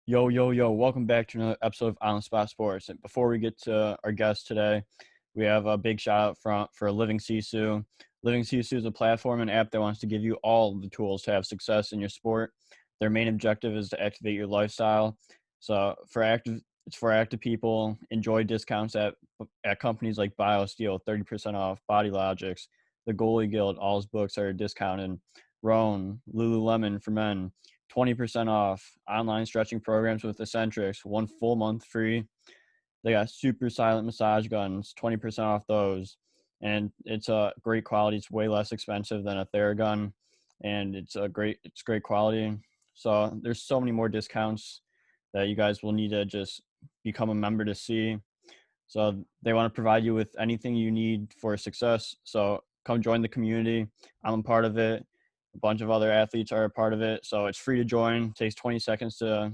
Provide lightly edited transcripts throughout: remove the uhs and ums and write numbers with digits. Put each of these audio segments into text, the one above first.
Yo, yo, yo, welcome back to another episode of On the Spot Sports. And before we get to our guest today, we have a big shout out for Living Sisu. Living Sisu is a platform and app that wants to give you all the tools to have success in your sport. Their main objective is to activate your lifestyle. So it's for active people. Enjoy discounts at companies like BioSteel, 30% off, Body Logics, the Goalie Guild, all his books are discounted. Roan, Lululemon for men, 20% off. Online stretching programs with Eccentrics, 1 full month free. They got super silent massage guns, 20% off those. And it's a great quality. It's way less expensive than a Theragun, and it's great quality. So there's so many more discounts that you guys will need to just become a member to see. So they want to provide you with anything you need for success. So come join the community. I'm a part of it. A bunch of other athletes are a part of it. So it's free to join. It takes 20 seconds to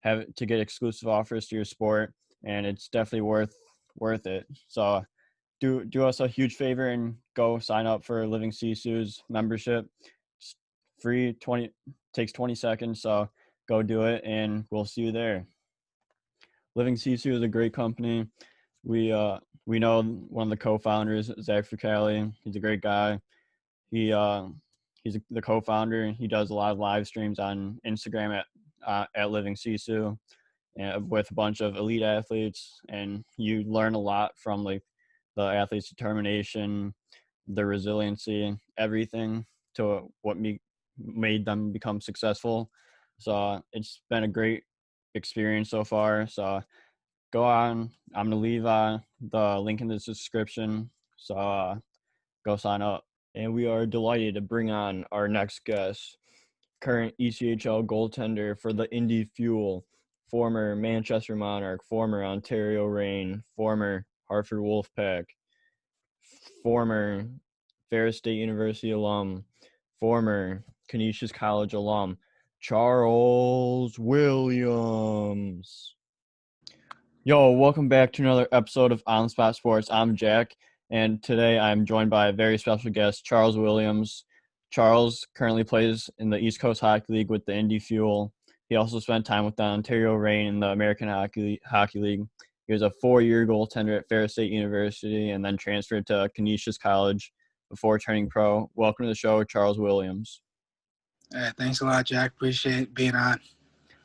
get exclusive offers to your sport, and it's definitely worth it. So do us a huge favor and go sign up for Living Sisu's membership. It's free, 20 takes 20 seconds. So go do it, and we'll see you there. Living Sisu is a great company. We know one of the co-founders, Zach Fricali. He's a great guy. He's the co-founder. He does a lot of live streams on Instagram at Living Sisu, with a bunch of elite athletes, and you learn a lot from like the athletes' determination, their resiliency, everything to what made them become successful. So it's been a great experience so far. So go on. I'm gonna leave the link in the description. So go sign up. And we are delighted to bring on our next guest, current ECHL goaltender for the Indy Fuel, former Manchester Monarch, former Ontario Reign, former Hartford Wolf Pack, former Ferris State University alum, former Canisius College alum, Charles Williams. Yo, welcome back to another episode of On Spot Sports. I'm Jack, and today I'm joined by a very special guest, Charles Williams. Charles currently plays in the East Coast Hockey League with the Indy Fuel. He also spent time with the Ontario Reign in the American Hockey League. He was a 4-year goaltender at Ferris State University and then transferred to Canisius College before turning pro. Welcome to the show, Charles Williams. Thanks a lot, Jack. Appreciate being on.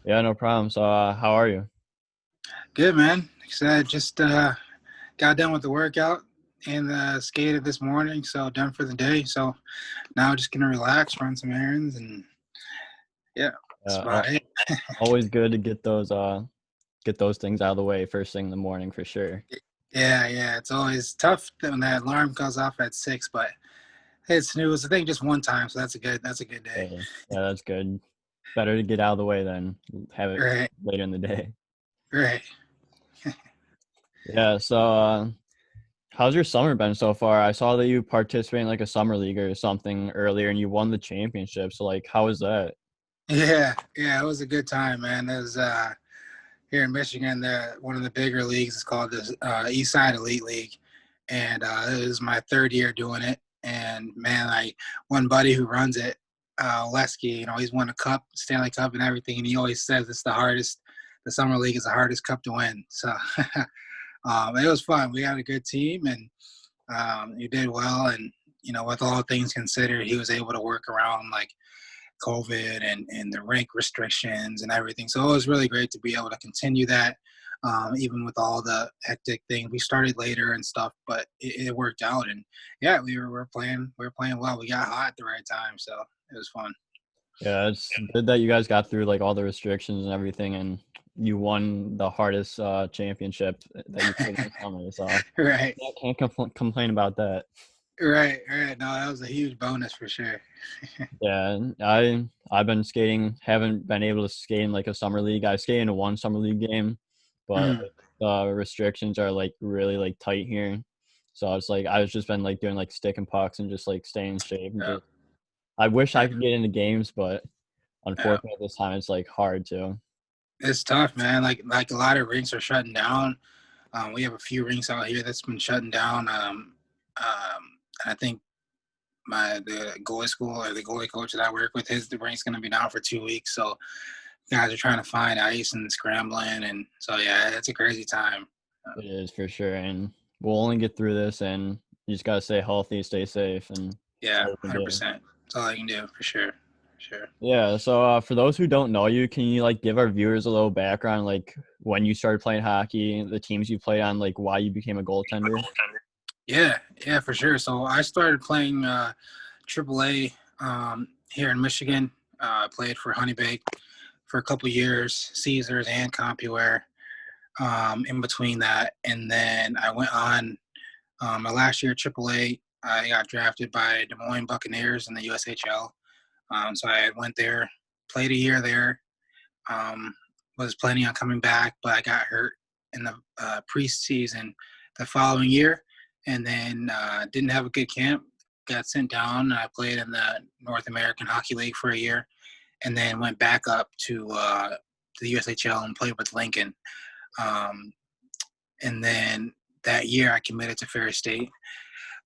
Yeah, no problem. So how are you? Good, man. Like I said, just got done with the workout and skated this morning, so done for the day. So now just going to relax, run some errands, and yeah, that's about it. Always good to get those things out of the way first thing in the morning for sure. Yeah. It's always tough when that alarm goes off at 6, but it's snooze. I think just one time, so that's a good day. Yeah, that's good. Better to get out of the way than have it Right. later in the day. Right. Yeah, so how's your summer been so far? I saw that you participated in like a summer league or something earlier and you won the championship. So like how was that? Yeah. It was a good time, man. It was here in Michigan, one of the bigger leagues is called the Eastside Elite League, and it was my 3rd year doing it. And man, one buddy who runs it, Lesky, he's won a cup, Stanley Cup, and everything, and he always says it's the hardest. The summer league is the hardest cup to win. So it was fun. We had a good team, and he did well. And with all things considered, he was able to work around like COVID and the rank restrictions and everything. So it was really great to be able to continue that, even with all the hectic things. We started later and stuff, but it worked out. And yeah, we were playing well. We got hot at the right time, so it was fun. Yeah, it's good that you guys got through like all the restrictions and everything and you won the hardest championship that you could in the summer. So Right, yeah, I can't complain about that. right. No, that was a huge bonus for sure. Yeah, I've been skating, haven't been able to skate in like a summer league. I skated in one summer league game, but Mm. the restrictions are like really like tight here. So it's like I was just been like doing like stick and pucks and just like staying in shape and Yeah, just I wish yeah, I could get into games, but yeah. unfortunately this time it's like hard to. It's tough, man. Like a lot of rinks are shutting down. We have a few rinks out here that's been shutting down. And I think the goalie school or the goalie coach that I work with, the rink's going to be down for 2 weeks. So guys are trying to find ice and scrambling. And so, yeah, it's a crazy time. It is for sure, and we'll only get through this, and you just gotta stay healthy, stay safe, and that's Yeah, all we can do. 100%. That's all I can do for sure. For sure. Yeah. So for those who don't know you, can you like give our viewers a little background, like when you started playing hockey, the teams you played on, like why you became a goaltender? Yeah, yeah, for sure. So I started playing AAA here in Michigan. Played for Honeybake for a couple years, Caesars and CompuWare. In between that, and then I went on my last year at AAA. I got drafted by Des Moines Buccaneers in the USHL. So I went there, played a year there. Um, was planning on coming back, but I got hurt in the preseason the following year, and then didn't have a good camp. Got sent down. I played in the North American Hockey League for a year, and then went back up to the USHL and played with Lincoln. Um, and then that year, I committed to Ferris State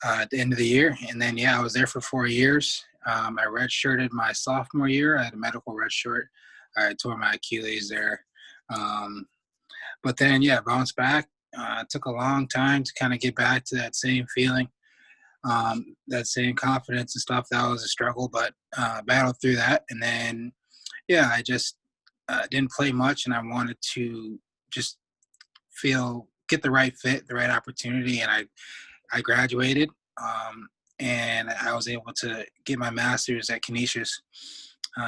at the end of the year. And then, yeah, I was there for 4 years. I redshirted my sophomore year. I had a medical redshirt. I tore my Achilles there. Um, but then, yeah, bounced back. It took a long time to kind of get back to that same feeling, that same confidence and stuff. That was a struggle, but battled through that. And then, yeah, I just didn't play much, and I wanted to just get the right fit, the right opportunity, and I graduated, and I was able to get my master's at Canisius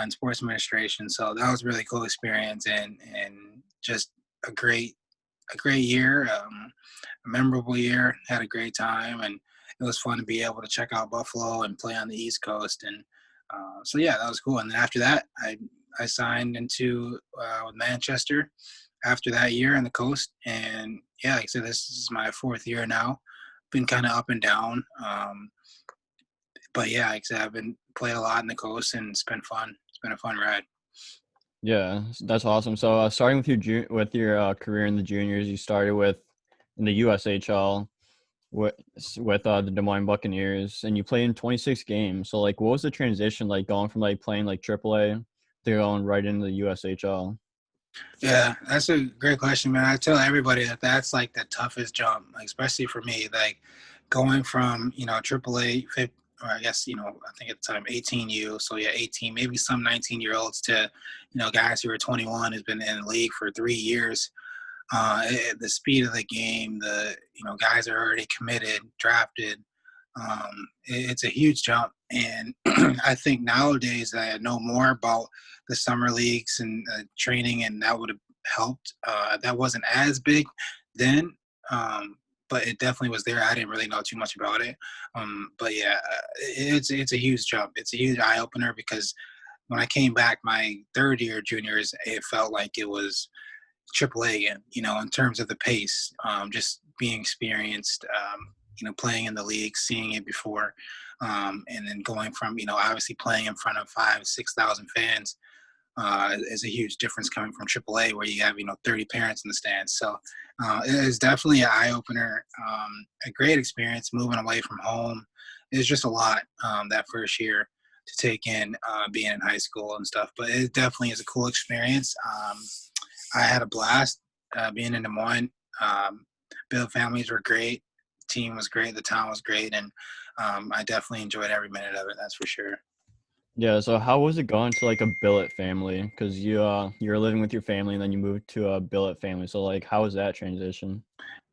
in sports administration. So that was a really cool experience, and just a great year, a memorable year. Had a great time, and it was fun to be able to check out Buffalo and play on the East Coast. And so yeah, that was cool. And then after that, I signed into with Manchester after that year on the coast. And yeah, like I said, this is my 4th year now. Been kind of up and down. But yeah, like I said, I've been played a lot in the coast, and it's been fun. It's been a fun ride. Yeah, that's awesome. So starting with your career in the juniors, you started with in the USHL with the Des Moines Buccaneers, and you played in 26 games. So like, what was the transition like going from like playing like AAA to going right into the USHL? Yeah, that's a great question, man. I tell everybody that that's like the toughest jump, like, especially for me. Like going from AAA, or I guess I think at the time 18U, so yeah, 18, maybe some 19-year-olds to guys who are 21 who's been in the league for 3 years. The speed of the game, the guys are already committed, drafted. It's a huge jump, and I think nowadays I know more about the summer leagues and training, and that would have helped. That wasn't as big then, but it definitely was there. I didn't really know too much about it, but yeah, it's a huge jump. It's a huge eye opener because when I came back my 3rd year juniors, it felt like it was AAA again, in terms of the pace, just being experienced, playing in the league, seeing it before, and then going from, obviously playing in front of 5,000-6,000 fans is a huge difference coming from AAA where you have, 30 parents in the stands. So it is definitely an eye opener, a great experience moving away from home. It's just a lot that first year to take in being in high school and stuff, but it definitely is a cool experience. I had a blast being in Des Moines. Build families were great. The team was great. The town was great. And I definitely enjoyed every minute of it. That's for sure. Yeah, so how was it going to like a billet family? Because you were living with your family and then you moved to a billet family. So like, how was that transition?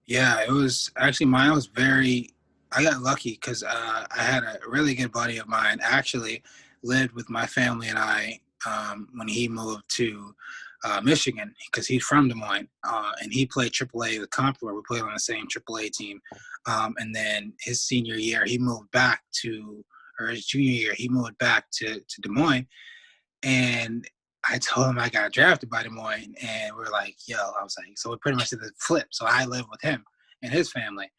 Yeah, it was actually mine was I got lucky because I had a really good buddy of mine actually lived with my family and I when he moved to Michigan because he's from Des Moines and he played AAA with CompuWare. We played on the same AAA team. And then his senior year, or his junior year, he moved back to Des Moines. And I told him I got drafted by Des Moines, and we're like, yo, I was like, so we pretty much did the flip. So I lived with him and his family.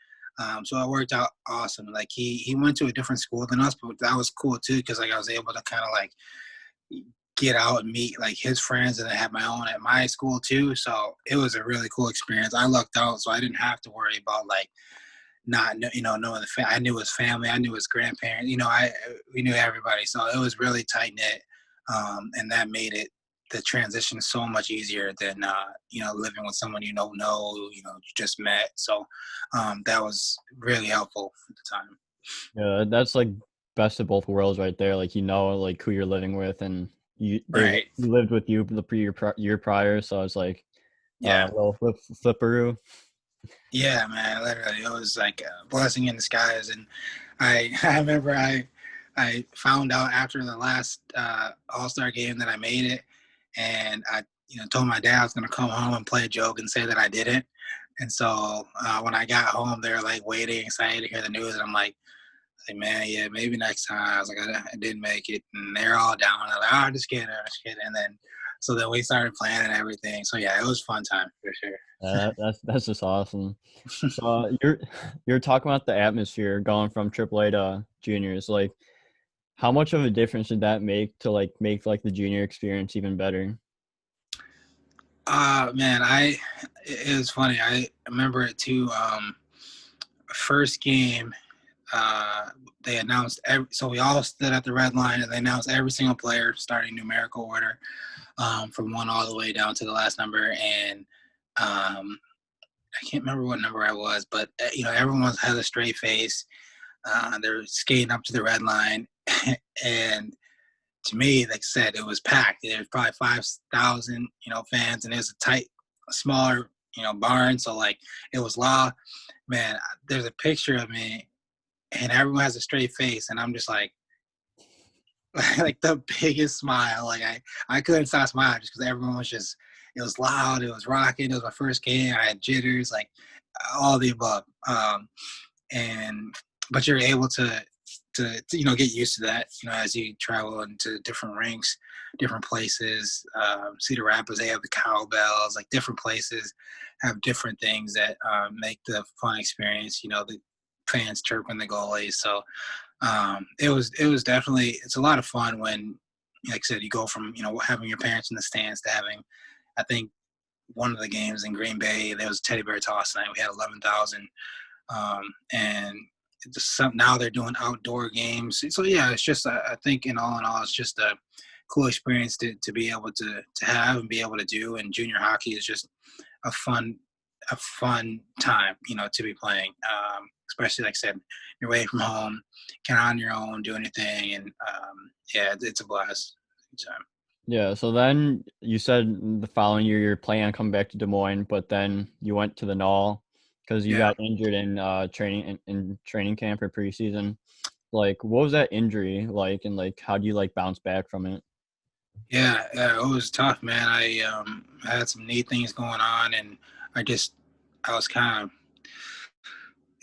So it worked out awesome. Like he went to a different school than us, but that was cool too because like I was able to kind of like get out and meet like his friends, and then have my own at my school too. So it was a really cool experience. I lucked out, so I didn't have to worry about like not knowing I knew his family, I knew his grandparents. We knew everybody, so it was really tight knit, and that made it the transition is so much easier than living with someone you don't know, you just met. So that was really helpful at the time. Yeah, that's like best of both worlds right there. Like like who you're living with, and Right. you lived with you the year prior, so it's like Yeah. little flipperoo. Yeah, man. Literally, it was like a blessing in disguise. And I I remember I found out after the last All-Star game that I made it, and I told my dad I was gonna come home and play a joke and say that I didn't. And so when I got home, they were like waiting, excited to hear the news, and I'm like, man, yeah, maybe next time. I was like, I didn't make it, and they're all down. I'm like, oh, just kidding, just kidding. And then so then we started planning everything. So yeah, it was a fun time for sure. That's just awesome. So you're talking about the atmosphere going from AAA to juniors. Like, how much of a difference did that make to like make like the junior experience even better? Man, it was funny. I remember it too. First game, they announced so we all stood at the red line, and they announced every single player starting numerical order, from one all the way down to the last number. And I can't remember what number I was, but everyone has a straight face. They're skating up to the red line, and to me, like I said, it was packed. There was probably 5,000, fans, and it was a tight, smaller, barn. So like it was loud. Man, there's a picture of me, and everyone has a straight face, and I'm just like, like the biggest smile. Like I couldn't stop smiling just because everyone was just. It was loud. It was rocking. It was my first game. I had jitters, like all the above. And but you're able to get used to that as you travel into different rinks, different places. Cedar Rapids, they have the cowbells, like different places have different things that make the fun experience. The fans chirping the goalies. So it was definitely, it's a lot of fun when, like I said, you go from having your parents in the stands to having, I think, one of the games in Green Bay, there was a teddy bear toss night. We had 11,000, and now they're doing outdoor games. So yeah, it's just I think in all, it's just a cool experience to be able to have and be able to do. And junior hockey is just a fun time, to be playing. Especially like I said, you're away from home, can on your own, do anything, and yeah, it's a blast. Time. Yeah, so then you said the following year you're planning on coming back to Des Moines, but then you went to the Null because you Yeah. got injured in training in training camp or preseason. Like, what was that injury like, and like how do you like bounce back from it? Yeah, it was tough, man. I had some knee things going on, and I was kind of,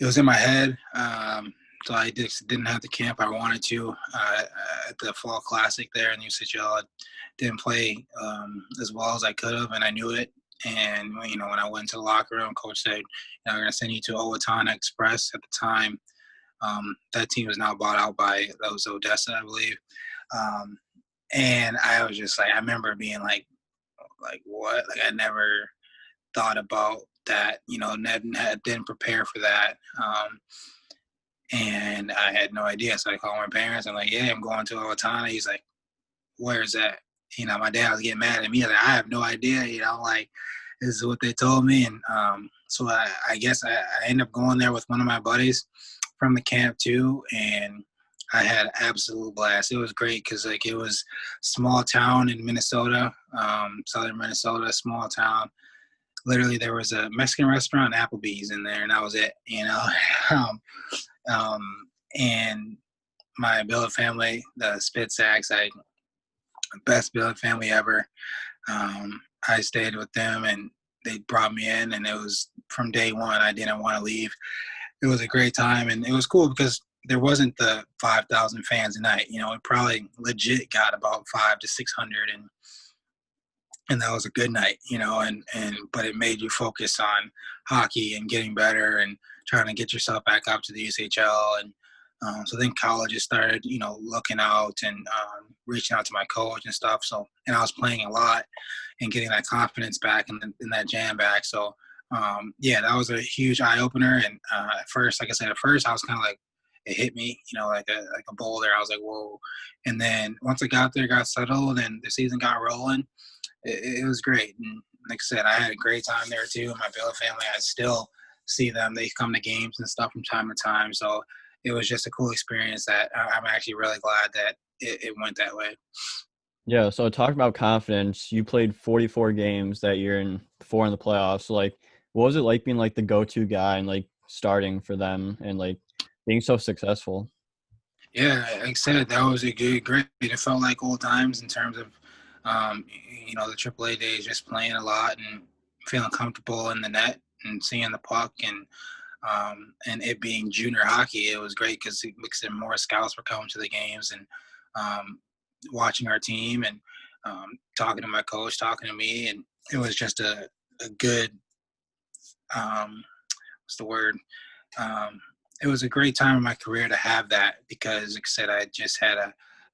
it was in my head. So I just didn't have the camp I wanted to at the fall classic there in USHL. I didn't play as well as I could have, and I knew it. And when I went to the locker room, coach said, "I'm going to send you to Owatonna Express." At the time, that team was now bought out by, that was Odessa, I believe. And I was just like, I remember being like what? Like I never thought about that. Didn't prepare for that. And I had no idea. So I called my parents. I'm like, yeah, I'm going to Owatonna. He's like, where's that? My dad was getting mad at me. Like, I have no idea. Like, this is what they told me. And so I guess I ended up going there with one of my buddies from the camp too. And I had an absolute blast. It was great because like it was small town in Minnesota, southern Minnesota, small town. Literally, there was a Mexican restaurant, Applebee's in there, and that was it. um, and my billet family, the Spitsacks, best billet family ever. I stayed with them, and they brought me in, and it was from day one. I didn't want to leave. It was a great time, and it was cool because there wasn't the 5,000 fans a night. It probably legit got about 500 to 600, and that was a good night. But it made you focus on hockey and getting better and trying to get yourself back up to the ECHL. And so then colleges started, looking out and reaching out to my coach and stuff. So, and I was playing a lot and getting that confidence back and that jam back. So, yeah, that was a huge eye opener. And at first, like I said, I was kind of like, it hit me, like a boulder. I was like, whoa. And then once I got there, got settled, and the season got rolling, it was great. And like I said, I had a great time there too. My billet family, I still see them. They come to games and stuff from time to time. So it was just a cool experience that I'm actually really glad that it went that way. Yeah, so talking about confidence, you played 44 games that year and 4 in the playoffs. So, like, what was it like being like the go-to guy and like starting for them and like being so successful? Yeah, like I said, that was a great. It felt like old times in terms of, the AAA days, just playing a lot and feeling comfortable in the net and seeing the puck and it being junior hockey. It was great because it makes it more scouts were coming to the games and um, watching our team and talking to my coach, talking to me, and it was just a good what's the word um, it was a great time in my career to have that because, like I said, I just had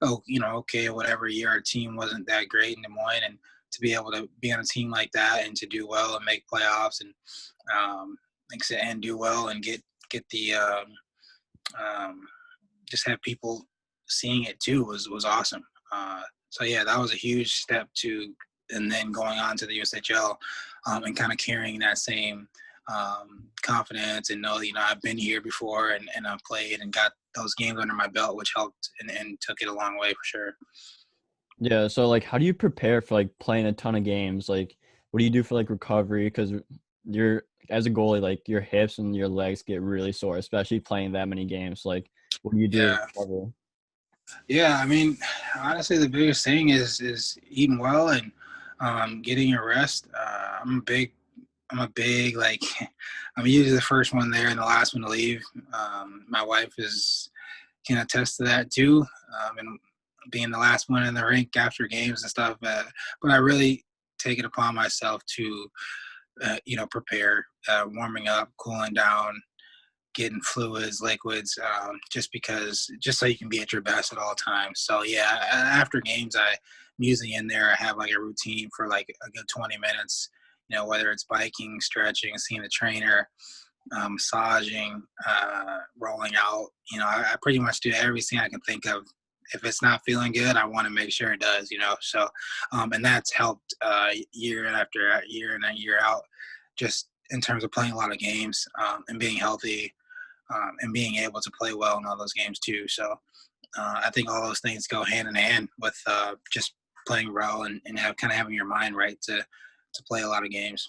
whatever year our team wasn't that great in Des Moines, and to be able to be on a team like that and to do well and make playoffs and, like I said, and do well and get the um, just have people seeing it too was awesome. So yeah, that was a huge step to, and then going on to the USHL and kind of carrying that same confidence and know, I've been here before and I've played and got those games under my belt, which helped and took it a long way for sure. Yeah, so like how do you prepare for like playing a ton of games? Like what do you do for like recovery? Because you're as a goalie, like your hips and your legs get really sore, especially playing that many games. Like what do you do to Yeah. recover? Yeah. I mean, honestly, the biggest thing is eating well and getting your rest. I'm a big like I'm usually the first one there and the last one to leave. My wife can attest to that too, and being the last one in the rink after games and stuff. But I really take it upon myself to prepare, warming up, cooling down, getting fluids, liquids, just so you can be at your best at all times. So yeah, after games, I'm usually in there. I have like a routine for like a good 20 minutes. Whether it's biking, stretching, seeing the trainer, massaging, rolling out. I pretty much do everything I can think of. If it's not feeling good, I want to make sure it does. So and that's helped year after year and year out, just in terms of playing a lot of games and being healthy and being able to play well in all those games too. So I think all those things go hand in hand with just playing well and having your mind right to play a lot of games.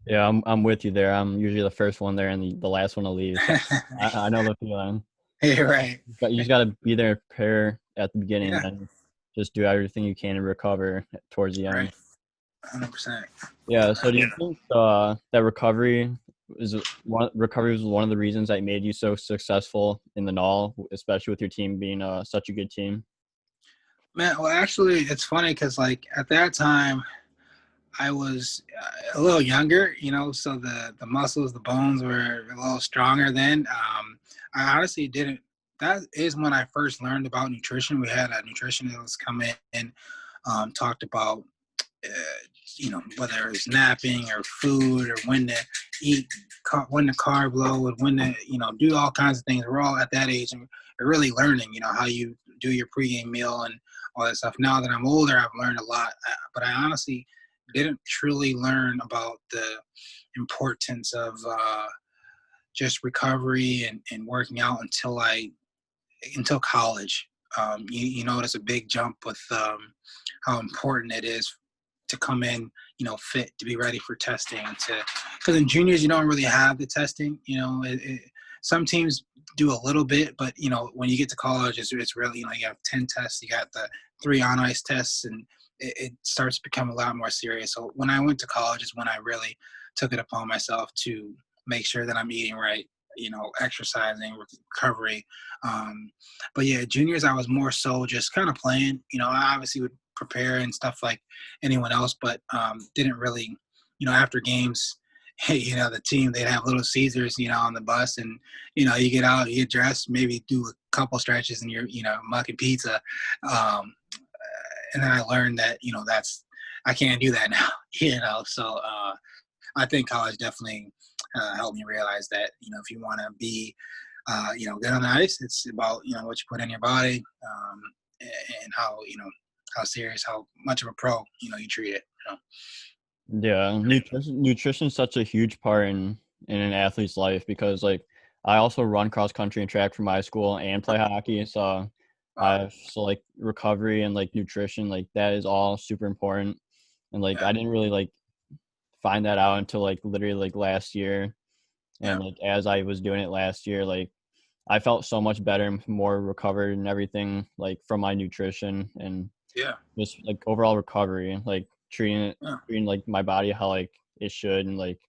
Yeah, I'm with you there. I'm usually the first one there and the last one to leave. So I know the feeling. You're right. But you just got to be there, prepare at the beginning, and Yeah, then just do everything you can to recover towards the right. end. 100%. Yeah. So do you think that recovery was one of the reasons that made you so successful in the NAL, especially with your team being such a good team? Man, well, actually, it's funny because like at that time, I was a little younger, so the muscles, the bones were a little stronger then. I honestly didn't. That is when I first learned about nutrition. We had a nutritionist come in and talked about, whether it's napping or food or when to eat, when to carb load, when to, do all kinds of things. We're all at that age and we're really learning, how you do your pregame meal and all that stuff. Now that I'm older, I've learned a lot, but I honestly didn't truly learn about the importance of just recovery and working out until college. You notice a big jump with how important it is to come in, fit to be ready for testing. Because in juniors you don't really have the testing. Some teams do a little bit, but when you get to college, it's really you have 10 tests. You got the 3 on ice tests, and it starts to become a lot more serious. So when I went to college is when I really took it upon myself to make sure that I'm eating right, exercising, recovery. But yeah, juniors, I was more so just kind of playing. I obviously would prepare and stuff like anyone else, but didn't really, after games, hey, the team, they'd have Little Caesars, on the bus, and you get out, you get dressed, maybe do a couple stretches, and you're, mucking pizza. And then I learned that, I can't do that now, So I think college definitely helped me realize that, if you want to be, good on the ice, it's about, what you put in your body and how serious, how much of a pro, you treat it. Yeah, nutrition's such a huge part in an athlete's life because like I also run cross country and track for my school and play hockey. So Wow. like recovery and like nutrition, like that is all super important. And like Yeah. I didn't really like find that out until like literally like last year. Yeah. And like as I was doing it last year, like I felt so much better and more recovered and everything like from my nutrition and Yeah. just like overall recovery, like Yeah. treating like my body how like it should, and like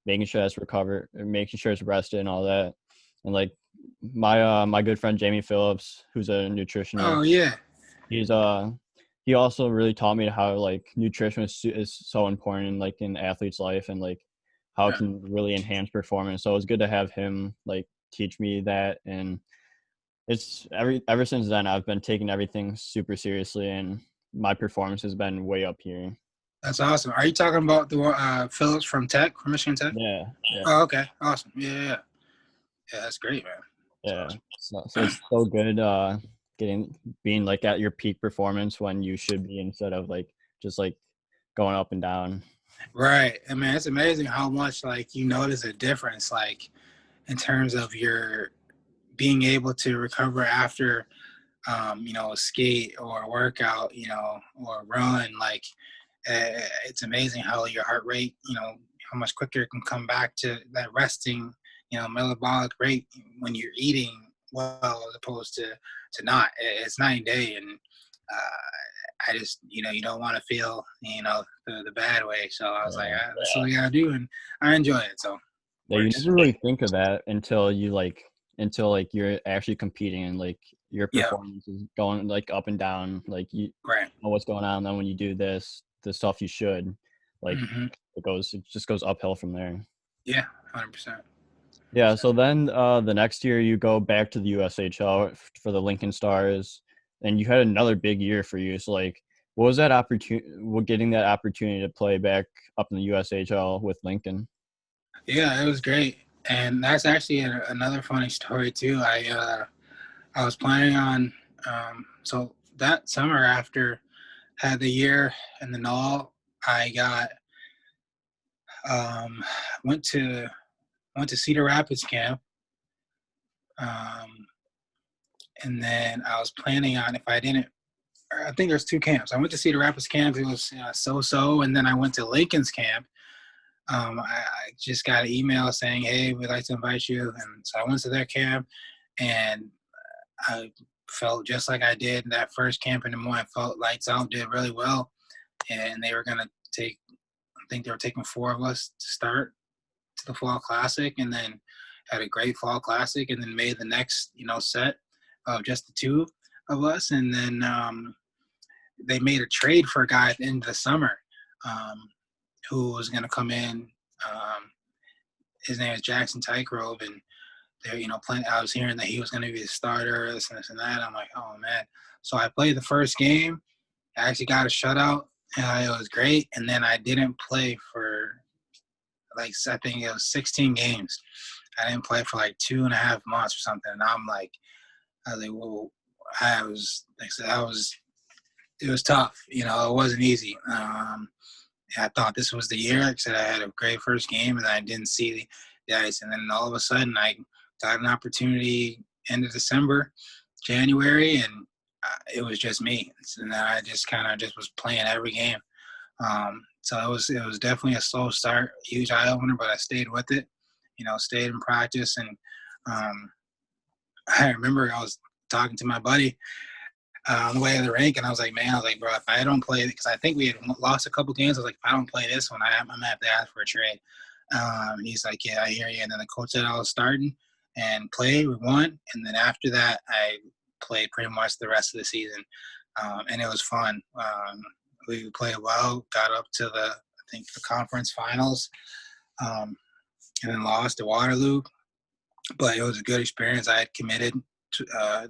making sure it's recovered, making sure it's rested and all that. And like my good friend Jamie Phillips, who's a nutritionist, Oh yeah. he's he also really taught me how like nutrition is so important like in athlete's life and like how it Yeah. can really enhance performance. So it's good to have him like teach me that, and it's ever since then I've been taking everything super seriously, and my performance has been way up here. That's awesome. Are you talking about the Phillips from Michigan Tech? Yeah, yeah, Oh, okay. Awesome. Yeah, yeah. Yeah, that's great, man. That's yeah. awesome. So it's so good being like at your peak performance when you should be, instead of like just like going up and down. Right. I mean, it's amazing how much like you notice a difference, like in terms of your being able to recover after a skate or a workout, or run. Like it's amazing how your heart rate, how much quicker it can come back to that resting, metabolic rate when you're eating well as opposed to not. It's night and day, and I just, you don't want to feel, the bad way. So I was like, Yeah. that's what we gotta do, and I enjoy it. So Yeah, you works. never really think of that until like you're actually competing and like your Yeah. performance is going like up and down. Like you Right. know what's going on. Then when you do the stuff you should, like Hmm. it just goes uphill from there. Yeah. 100%. Yeah. So then the next year you go back to the USHL for the Lincoln Stars, and you had another big year for you. So like, what was that opportunity? What getting that opportunity to play back up in the USHL with Lincoln? Yeah, it was great, and that's actually another funny story too. I was planning on so that summer after had the year in the null, I got um, went to Cedar Rapids camp, um, and then I was planning on if I didn't. I think there's two camps. I went to Cedar Rapids camp. It was so-so, and then I went to Lincoln's camp. I just got an email saying, "Hey, we'd like to invite you," and so I went to their camp, and I felt just like I did that first camp in the morning. I felt lights out, did really well, and they were gonna take. I think they were taking four of us to start to the fall classic, and then had a great fall classic, and then made the next set of just the two of us, and then they made a trade for a guy at the end of the summer um, who was going to come in. Um, his name is Jackson Tygrove, and they're playing. I was hearing that he was going to be the starter, this and that. I'm like, oh man. So I played the first game. I actually got a shutout. It was great, and then I didn't play for like I think it was 16 games. I didn't play for like 2.5 months or something. And I'm like, I was like, well, I was like I said, it was tough. It wasn't easy. I thought this was the year. Like I said, I had a great first game, and I didn't see the ice. And then all of a sudden, I got an opportunity end of December, January, and it was just me. And then I just kind of just was playing every game. So it was definitely a slow start, huge eye opener, but I stayed with it. Stayed in practice, and um, I remember I was talking to my buddy on the way to the rink, and I was like, bro, if I don't play, because I think we had lost a couple games, I was like, if I don't play this one, I'm gonna have to ask for a trade. And he's like, yeah, I hear you. And then the coach said I was starting and played. We won, and then after that, I played pretty much the rest of the season, and it was fun. We played well, got up to the conference finals, um, and then lost to Waterloo. But it was a good experience. I had committed to,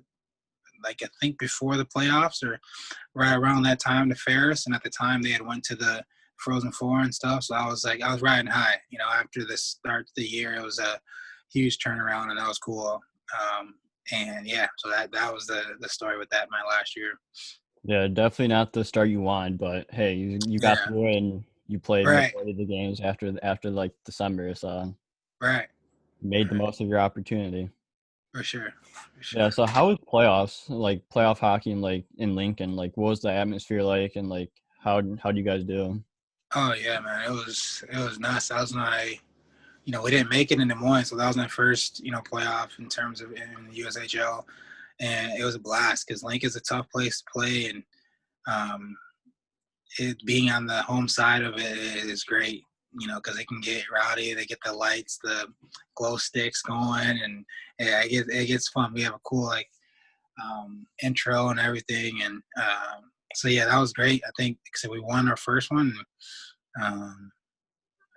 like I think before the playoffs or right around that time to Ferris, and at the time they had went to the Frozen Four and stuff. So I was riding high. After the start of the year, it was a huge turnaround, and that was cool. And yeah, so that was the story with that my last year. Yeah, definitely not the start you want, but hey, you got Yeah, through it and you played right, majority of the games after like December, so right, made the right, most of your opportunity. for sure, for Yeah, sure. so how was playoffs, like playoff hockey in Lincoln? Like what was the atmosphere like and like how do you guys do? Oh yeah, man, it was nuts. That was my, we didn't make it in Des Moines, so that was my first, playoff in terms of in the USHL, and it was a blast because Lincoln's a tough place to play, and um, it being on the home side of it is great. Because they can get rowdy, they get the lights, the glow sticks going, and yeah, it gets fun. We have a cool like intro and everything, and so yeah, that was great. I think except we won our first one. Um,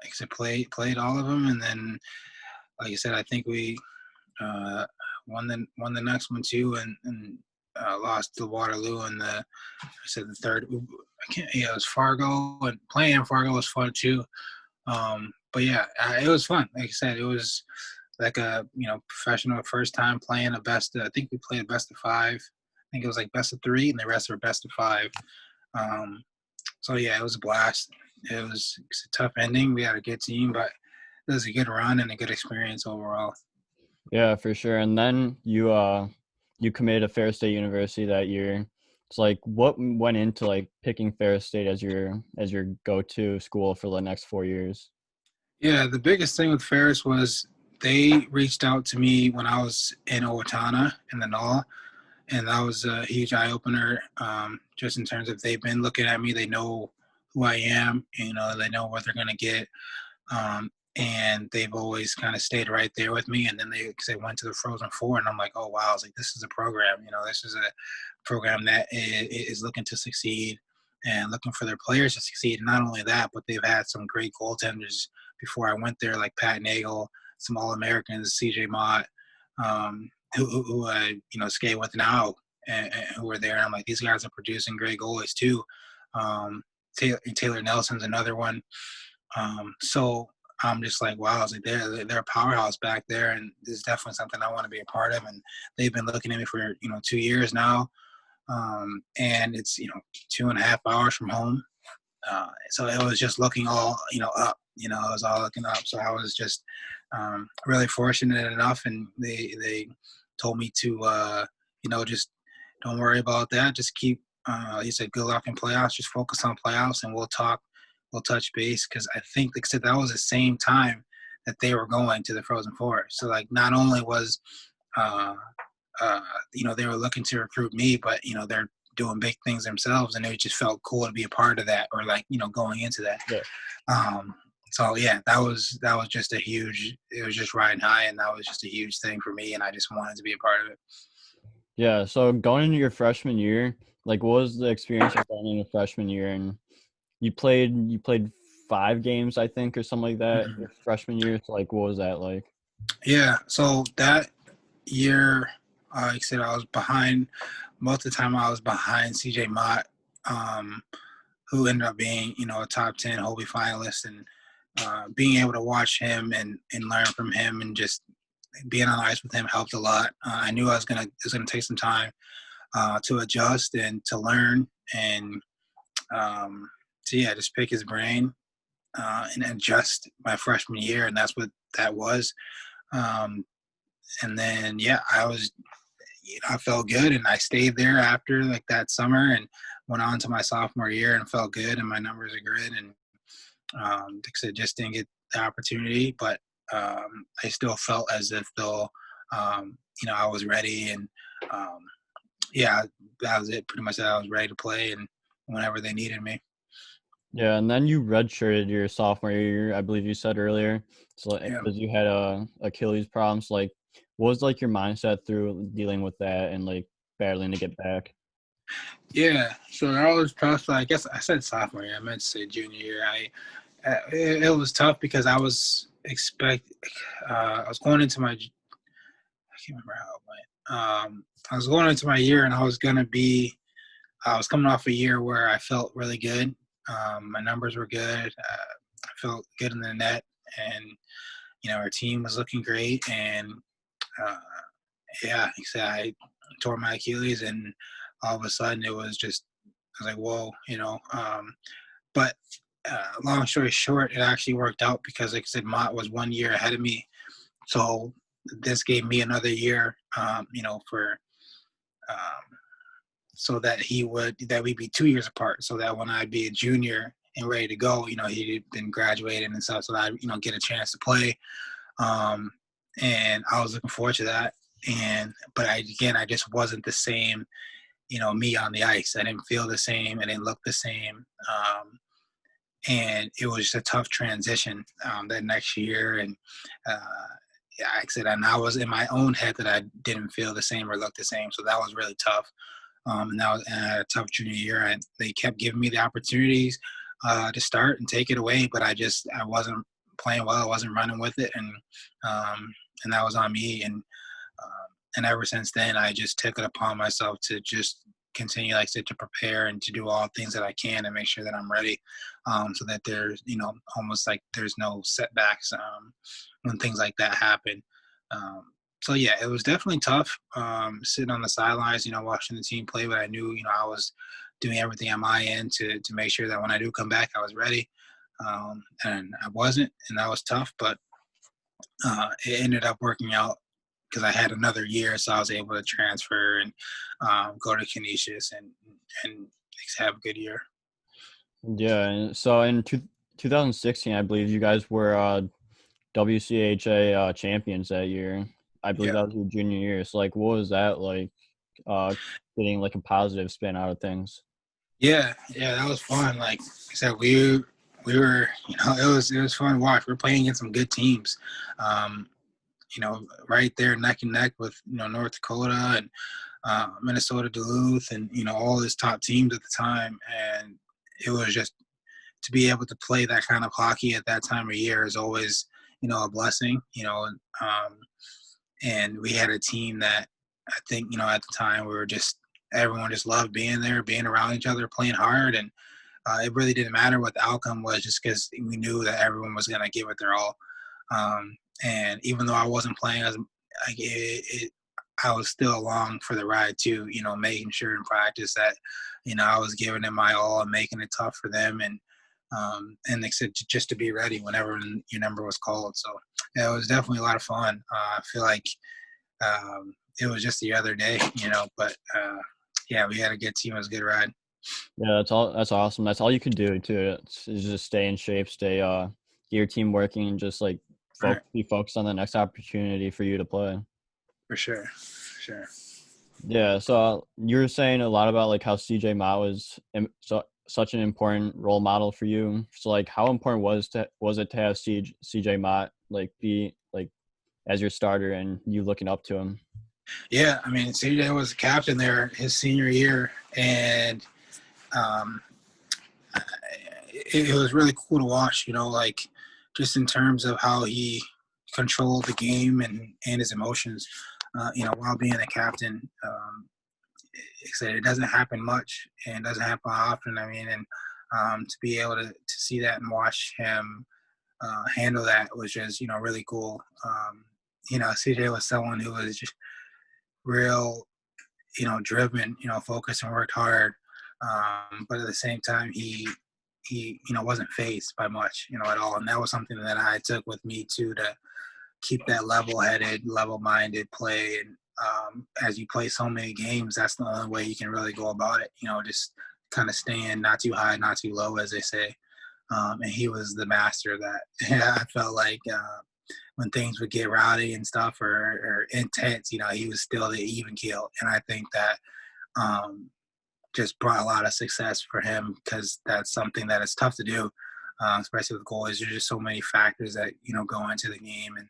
except played all of them, and then like I said, I think we uh, won the next one too, and lost to Waterloo in the I said the third. I can't. Yeah, it was Fargo, and playing Fargo was fun too. But yeah, it was fun. Like I said, it was like a professional first time playing a best. I think we played a best of five. I think it was like best of three, and the rest were best of five. Um, so yeah, it was a blast. It's a tough ending. We had a good team, but it was a good run and a good experience overall. Yeah, for sure. And then you committed to Ferris State University that year. It's like what went into like picking Ferris State as your go-to school for the next 4 years? Yeah, the biggest thing with Ferris was they reached out to me when I was in Owatonna in the Knoll, and that was a huge eye opener. Just in terms of they've been looking at me, they know who I am. They know what they're gonna get, um, and they've always kind of stayed right there with me. And then cause they went to the Frozen Four, and I'm like, oh wow, I was like, this is a program. This is a program that is looking to succeed and looking for their players to succeed. And not only that, but they've had some great goaltenders before I went there, like Pat Nagel, some All Americans, CJ Mott, who I skate with now, and who were there. And I'm like, these guys are producing great goalies too. Um, Taylor Nelson's another one. So I'm just like, wow, I was like, they're a powerhouse back there, and this is definitely something I want to be a part of. And they've been looking at me for 2 years now, and it's 2.5 hours from home. So it was just looking all up. It was all looking up. So I was just really fortunate enough, and they told me to just don't worry about that. Just keep. He said, good luck in playoffs. Just focus on playoffs, and we'll talk. We'll touch base because I think, like I said, that was the same time that they were going to the Frozen Four. So like, not only was uh, uh, they were looking to recruit me, but they're doing big things themselves, and it just felt cool to be a part of that, or like going into that. Yeah. Um, so yeah, that was just a huge. It was just riding high, and that was just a huge thing for me, and I just wanted to be a part of it. Yeah, so going into your freshman year, like what was the experience like going into freshman year and you played 5 games, I think, or something like that Mhm. your freshman year. So like what was that like? Yeah, so that year, like I said, I was behind. Most of the time, I was behind CJ Mott, um, who ended up being, a top 10 Hobie finalist, and being able to watch him and learn from him and just being on ice with him helped a lot. I knew it was gonna take some time to adjust and to learn, and so yeah, just pick his brain and adjust my freshman year, and that's what that was. Um, and then yeah, I felt good, and I stayed there after like that summer, and went on to my sophomore year and felt good, and my numbers are good, and because I just didn't get the opportunity, but I still felt as if though I was ready, and um, yeah, that was it. Pretty much, that I was ready to play, and whenever they needed me. Yeah, and then you redshirted your sophomore year, I believe you said earlier. So Yeah. because you had Achilles problems, like what was like your mindset through dealing with that and like battling to get back? Yeah, so that was tough. I guess I said sophomore year. I meant to say junior year. It was tough because I was going into my. I can't remember how it went. I was going into my year, and I was coming off a year where I felt really good. My numbers were good. I felt good in the net, and our team was looking great. And yeah, like I said, I tore my Achilles, and all of a sudden it was just was like, whoa, but long story short, it actually worked out because, like I said, Mott was 1 year ahead of me. So this gave me another year, for so that we'd be 2 years apart, so that when I'd be a junior and ready to go, he'd been graduating and stuff, so that I'd, get a chance to play. And I was looking forward to that. But I just wasn't the same, me on the ice. I didn't feel the same. I didn't look the same. And it was just a tough transition that next year. And yeah, like I said, and I was in my own head that I didn't feel the same or look the same. So that was really tough. And I had a tough junior year, and they kept giving me the opportunities to start and take it away, but I wasn't playing well. I wasn't running with it, and that was on me. And ever since then, I just took it upon myself to just continue, like I said, to prepare and to do all things that I can and make sure that I'm ready, so that there's, almost like there's no setbacks when things like that happen. So yeah, it was definitely tough, sitting on the sidelines, watching the team play, but I knew, I was doing everything on my end to make sure that when I do come back, I was ready. And I wasn't, and that was tough, but it ended up working out because I had another year, so I was able to transfer and go to Canisius and have a good year. Yeah, and so in 2016, I believe you guys were WCHA champions that year. I believe Yeah. that was your junior year. So, like, what was that like, getting like a positive spin out of things? Yeah, that was fun. Like I said, we were, it was fun to watch. We're playing against some good teams, um, right there neck and neck with North Dakota and Minnesota, Duluth, and all these top teams at the time. And it was just to be able to play that kind of hockey at that time of year is always a blessing. And we had a team that I think at the time we were just everyone just loved being there, being around each other, playing hard, and it really didn't matter what the outcome was, just because we knew that everyone was going to give it their all. And even though I wasn't playing as I was still along for the ride too. Making sure in practice that I was giving it my all and making it tough for them, and they said just to be ready whenever your number was called. So yeah, it was definitely a lot of fun. I feel like it was just the other day, but yeah, we had a good team. It was a good ride. Yeah, that's awesome. That's all you could do too. Is just stay in shape, get your team working, and just like Right. be focused on the next opportunity for you to play. For sure. Yeah, so you were saying a lot about like how CJ Mott was such an important role model for you. So like, how important was it to have CJ Mott like be like as your starter and you looking up to him? Yeah, I mean, CJ was the captain there his senior year, and um, it was really cool to watch. Like just in terms of how he controlled the game and his emotions. While being a captain, like I said, it doesn't happen much and it doesn't happen often. I mean, and to be able to see that and watch him handle that was just really cool. CJ was someone who was just real, driven, focused and worked hard. But at the same time, he wasn't phased by much, at all. And that was something that I took with me too, to keep that level-headed, level-minded play. And as you play so many games, that's the only way you can really go about it. Just kind of staying not too high, not too low, as they say. And he was the master of that. Yeah, I felt like when things would get rowdy and stuff or intense, he was still the even keel. And I think that just brought a lot of success for him, because that's something that is tough to do, especially with goalies. There's just so many factors that go into the game, and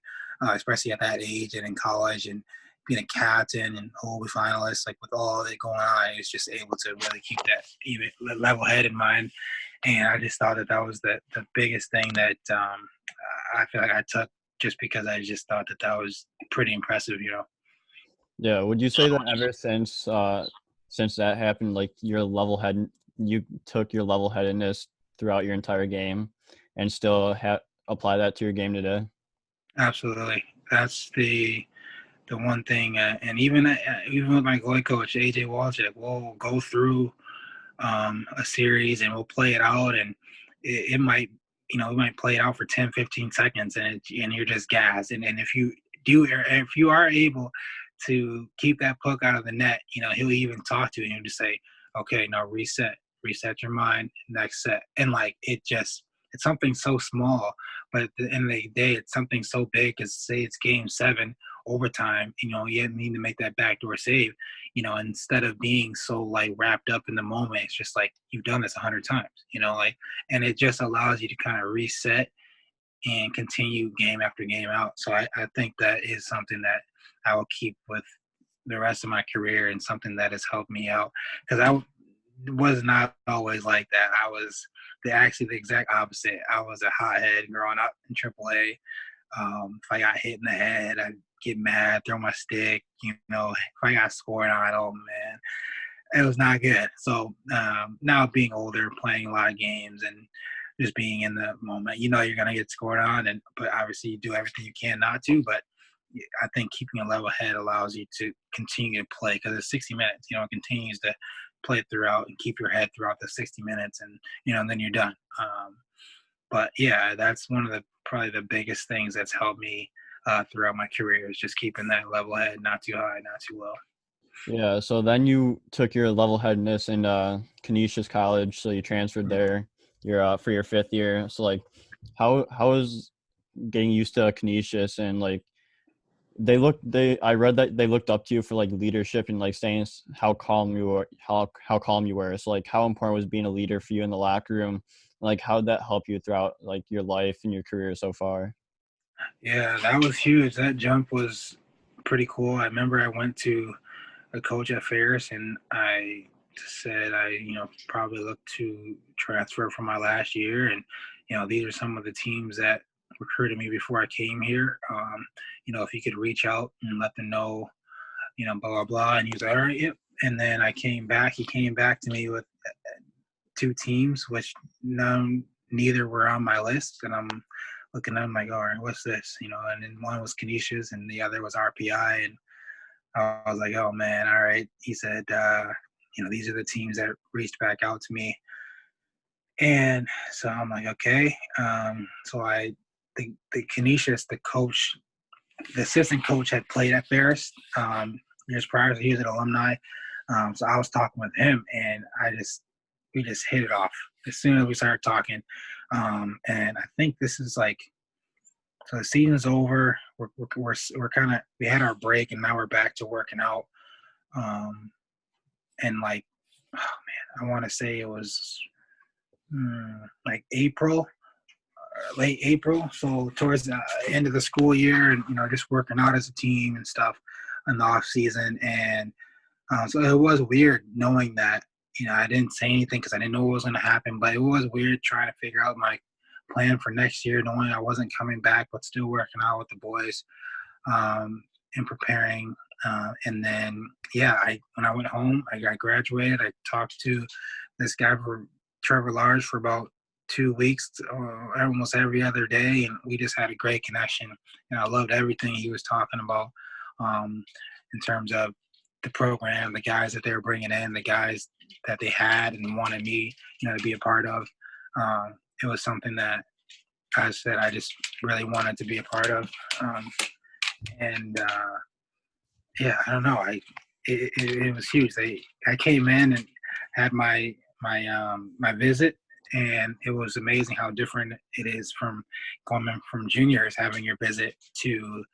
especially at that age and in college, and being a captain and Hobie finalist, like with all that going on, he was just able to really keep that even level head in mind. And I just thought that was the biggest thing that I feel like I took, just because I just thought that was pretty impressive. Yeah, would you say that ever since that happened, like you took your level headedness throughout your entire game and still apply that to your game today? Absolutely. That's the one thing. And even with my goalie coach, AJ Walchek, we'll go through a series, and we'll play it out, and it might, we might play it out for 10, 15 seconds, and you're just gassed. And if you are able to keep that puck out of the net, he'll even talk to you and he'll just say, okay, now reset your mind, next set. And like, it's something so small, but at the end of the day, it's something so big as say it's game 7 overtime, you need to make that backdoor save, instead of being so like wrapped up in the moment. It's just like, you've done this 100 times, like, and it just allows you to kind of reset and continue game after game out. So I think that is something that I will keep with the rest of my career, and something that has helped me out, because I was not always like that. I was actually the exact opposite. I was a hothead growing up in AAA. If I got hit in the head, I'd get mad, throw my stick. If I got scored on, oh man, it was not good. So now being older, playing a lot of games, and just being in the moment, you're gonna get scored on, but obviously you do everything you can not to. But I think keeping a level head allows you to continue to play, because it's 60 minutes. It continues to play throughout and keep your head throughout the 60 minutes, and then you're done. But yeah, that's one of probably the biggest things that's helped me throughout my career, is just keeping that level head, not too high, not too low. Yeah, so then you took your level-headedness in Canisius College, so you transferred there. You're for your 5th year. So like, how is getting used to Canisius, and like I read that they looked up to you for like leadership and like saying how calm you were, how calm you were. So like, how important was being a leader for you in the locker room? Like, how did that help you throughout like your life and your career so far? Yeah, that was huge. That jump was pretty cool. I remember I went to a coach at Ferris, and I said I, probably look to transfer from my last year. And, these are some of the teams that recruited me before I came here. If you could reach out and let them know, blah, blah, blah. And he was like, all right, yep. And then I came back. He came back to me with 2 teams, which neither were on my list. And I'm looking at them like, all right, what's this? And then one was Canisius and the other was RPI. And I was like, oh man, all right. He said, these are the teams that reached back out to me. And so I'm like, okay. So the Canisius, the assistant coach had played at Ferris years prior. So he was an alumni. So I was talking with him, and we just hit it off as soon as we started talking. And I think this is like, so the season's over. We're kind of, we had our break, and now we're back to working out. And like, oh man, I want to say it was like April, late April. So towards the end of the school year, and just working out as a team and stuff in the off season. And so it was weird knowing that, I didn't say anything because I didn't know what was going to happen, but it was weird trying to figure out my plan for next year, knowing I wasn't coming back, but still working out with the boys and preparing. And then, yeah, when I went home, I got graduated. I talked to this guy, Trevor Large, for about 2 weeks, almost every other day, and we just had a great connection. And I loved everything he was talking about in terms of the program, the guys that they were bringing in, the guys that they had and wanted me, to be a part of. It was something that I said I just really wanted to be a part of. And yeah, I don't know. It was huge. I came in and had my visit, and it was amazing how different it is from going from juniors having your visit to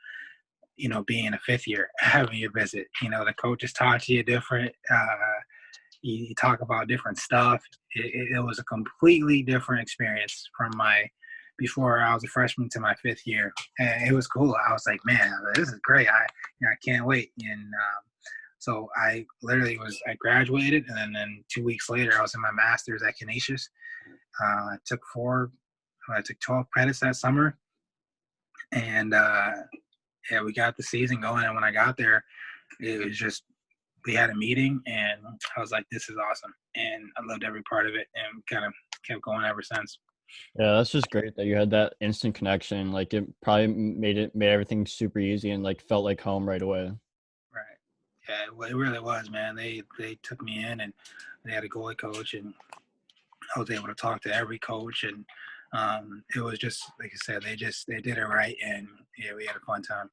being a 5th year having your visit. The coaches talk to you different. You talk about different stuff. It was a completely different experience from before I was a freshman to my 5th year, and it was cool. I was like, man, this is great. I can't wait. And so I graduated, and then 2 weeks later, I was in my master's at Canisius. I took 12 credits that summer, and yeah, we got the season going. And when I got there, it was just, we had a meeting, and I was like, this is awesome. And I loved every part of it, and kind of kept going ever since. Yeah, that's just great that you had that instant connection. Like, it probably made everything super easy and like felt like home right away. Right. Yeah, it really was, man. They took me in, and they had a goalie coach, and I was able to talk to every coach, and it was just like I said, they did it right, and yeah, we had a fun time.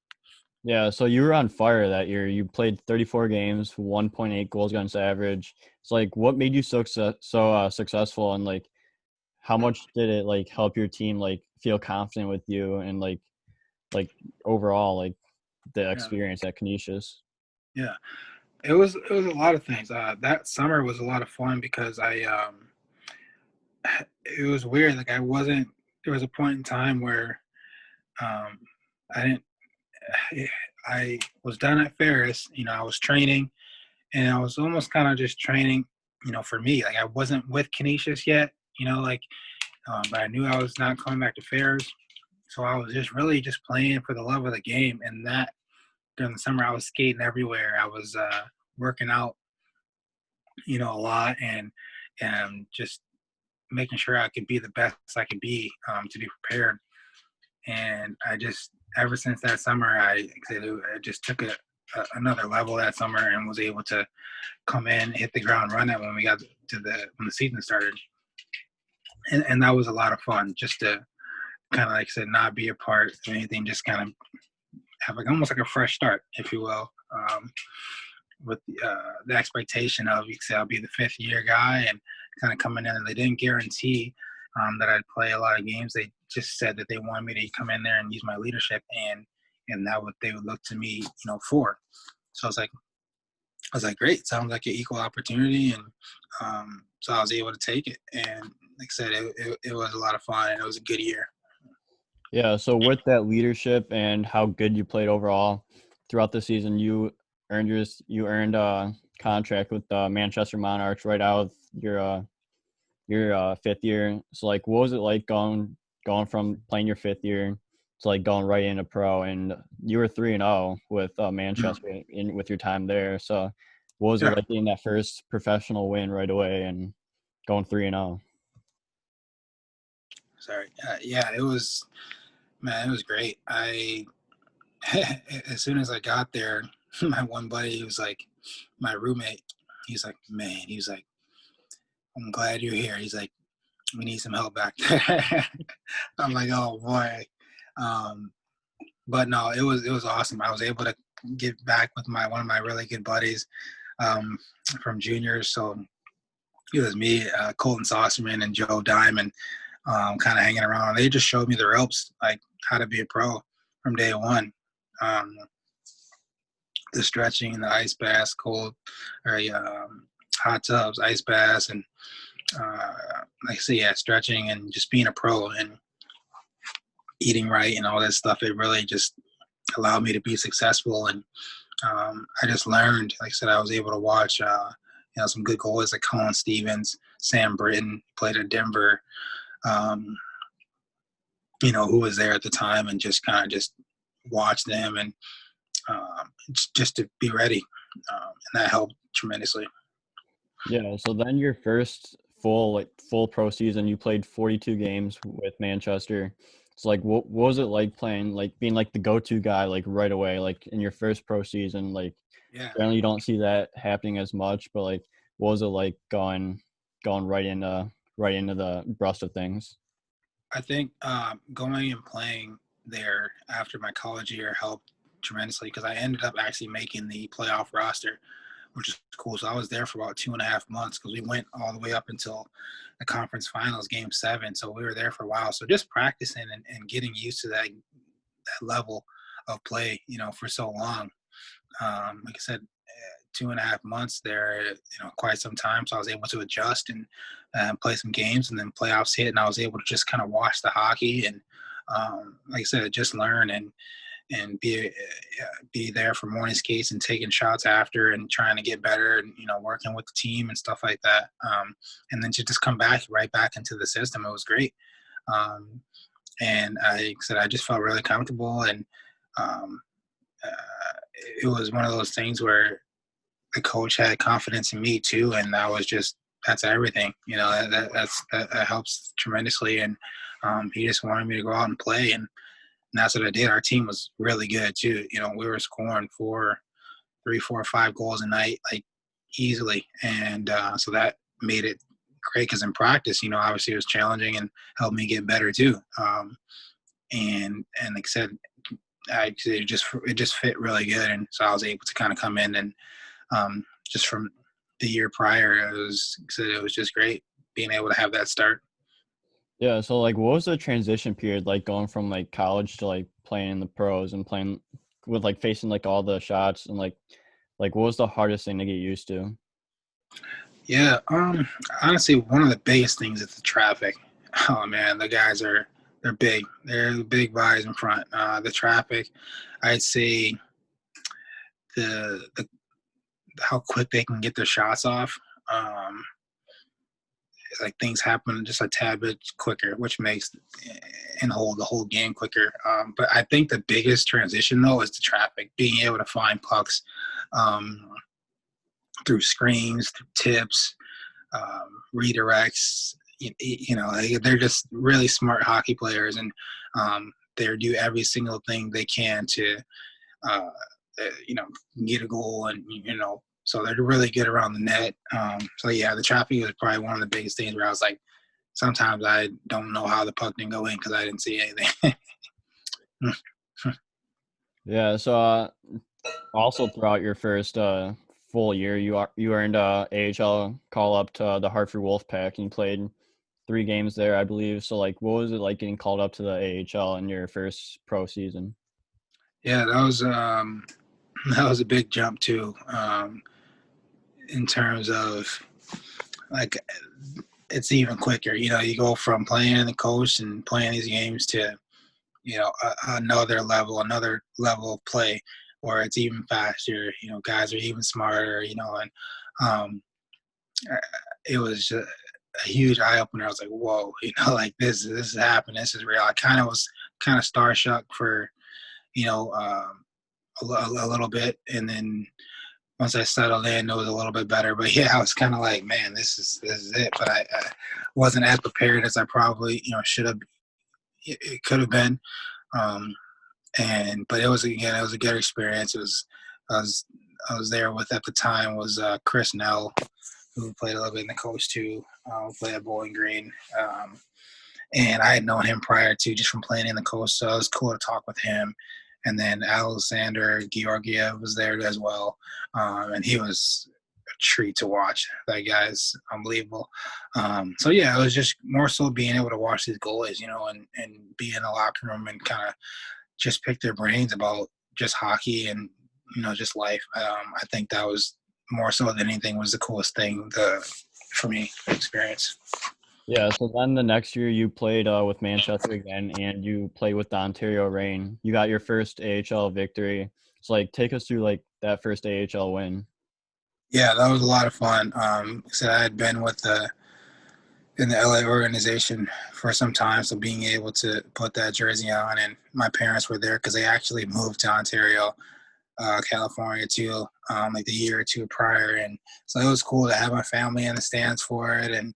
Yeah, so you were on fire that year. You played 34 games, 1.8 goals against average. It's like, what made you so successful, and like, how much did it like help your team like feel confident with you, and like overall like the Yeah, experience at Canisius? yeah. It was a lot of things. That summer was a lot of fun because it was weird. Like I wasn't. There was a point in time where um, I didn't. I was done at Ferris. I was training, and I was almost kind of just training. For me, like I wasn't with Canisius yet. Like, but I knew I was not coming back to Ferris, so I was just really just playing for the love of the game. And that during the summer, I was skating everywhere. I was working out, a lot, and just making sure I could be the best I could be to be prepared. And I just ever since that summer, I just took another level that summer and was able to come in, hit the ground running when we got to when the season started. And that was a lot of fun just to kind of, like I said, not be a part of anything, just kind of have like almost like a fresh start, if you will, with the expectation of, you say, I'll be the fifth year guy and kind of coming in. And they didn't guarantee that I'd play a lot of games. They just said that they wanted me to come in there and use my leadership, and that what they would look to me, for. So I was like, great, sounds like an equal opportunity, and so I was able to take it. And like I said, it was a lot of fun, and it was a good year. Yeah, so with that leadership and how good you played overall throughout the season, you earned a contract with the Manchester Monarchs right out of your fifth year. So like, what was it like going from playing your fifth year to like going right into pro? And you were 3-0 with Mhm. Manchester with your time there. So what was it Yeah, like getting that first professional win right away and going 3-0? sorry. Yeah, it was, man, it was great. As soon as I got there, my one buddy, he was like, my roommate, he's like, man, he was like, I'm glad you're here. He's like, we need some help back there. I'm like, oh boy. Um, but no, it was awesome. I was able to get back with my one of my really good buddies um, from juniors. So it was me, Colton Saucerman, and Joe Diamond, kind of hanging around. They just showed me the ropes, like how to be a pro from day one. Um, the stretching, the ice baths, cold or hot tubs, ice baths, and like I say, yeah, stretching and just being a pro and eating right and all that stuff. It really just allowed me to be successful. And I just learned, like I said, I was able to watch, some good goalies like Colin Stevens, Sam Britton, played at Denver, um, who was there at the time, and just kind of just watch them and just to be ready. And that helped tremendously. Yeah, so then your first full pro season, you played 42 games with Manchester. So like what was it like playing, like being like the go-to guy like right away, like in your first pro season? Like Yeah, generally you don't see that happening as much, but like what was it like going right into the thrust of things? I think going and playing there after my college year helped tremendously because I ended up actually making the playoff roster, which is cool. So I was there for about 2.5 months because we went all the way up until the conference finals, game 7. So we were there for a while. So just practicing and getting used to that level of play, for so long. Like I said, 2.5 months there, quite some time. So I was able to adjust and play some games, and then playoffs hit, and I was able to just kind of watch the hockey and, like I said, just learn and be there for morning skates and taking shots after and trying to get better and working with the team and stuff like that. And then to just come back right back into the system, it was great. Um, and like I said, I just felt really comfortable, and um, it was one of those things where the coach had confidence in me too, and that's everything. That helps tremendously, and he just wanted me to go out and play, and that's what I did. Our team was really good too. We were scoring 3, 4, 5 goals a night, like easily. And so that made it great because in practice, obviously it was challenging and helped me get better too. And like I said, it just fit really good, and so I was able to kind of come in and just from the year prior, it was just great being able to have that start. Yeah, so like what was the transition period like going from like college to like playing in the pros and playing with like facing like all the shots and like what was the hardest thing to get used to? Yeah, honestly, one of the biggest things is the traffic. Oh man, the guys they're big. They're big guys in front. The traffic, I'd say the how quick they can get their shots off. Um, like things happen just a tad bit quicker, which makes and hold the whole game quicker. But I think the biggest transition though is the traffic, being able to find pucks um, through screens, through tips, redirects. They're just really smart hockey players, and they do every single thing they can to uh, get a goal, and so they're really good around the net. So yeah, the traffic was probably one of the biggest things where I was like, sometimes I don't know how the puck didn't go in because I didn't see anything. Yeah, so also throughout your first full year, you earned a AHL call up to the Hartford Wolf Pack and you played 3 games there, I believe. So like what was it like getting called up to the AHL in your first pro season? Yeah, that was a big jump too, in terms of like it's even quicker. You go from playing in the coast and playing these games to another level of play where it's even faster. Guys are even smarter. And um, it was just a huge eye opener. I was like, whoa, like this is happening. This is real. I was kind of starstruck for a little bit, and then once I settled in, it was a little bit better. But yeah, I was kind of like, man, this is it. But I wasn't as prepared as I probably should have. It could have been. Um, but it was a good experience. I was I was there with at the time was Chris Nell, who played a little bit in the coast too. Played at Bowling Green, and I had known him prior to just from playing in the coast, so it was cool to talk with him. And then Alexander Georgiev was there as well, and he was a treat to watch. That guy's unbelievable. So yeah, it was just more so being able to watch these goalies, and be in the locker room and kind of just pick their brains about just hockey and just life. I think that was more so than anything was the coolest thing for me experience. Yeah, so then the next year you played with Manchester again and you played with the Ontario Reign. You got your first AHL victory. So like take us through like that first AHL win. Yeah, that was a lot of fun. So I had been in the LA organization for some time, so being able to put that jersey on, and my parents were there because they actually moved to Ontario, California too, like the year or two prior, and so it was cool to have my family in the stands for it, and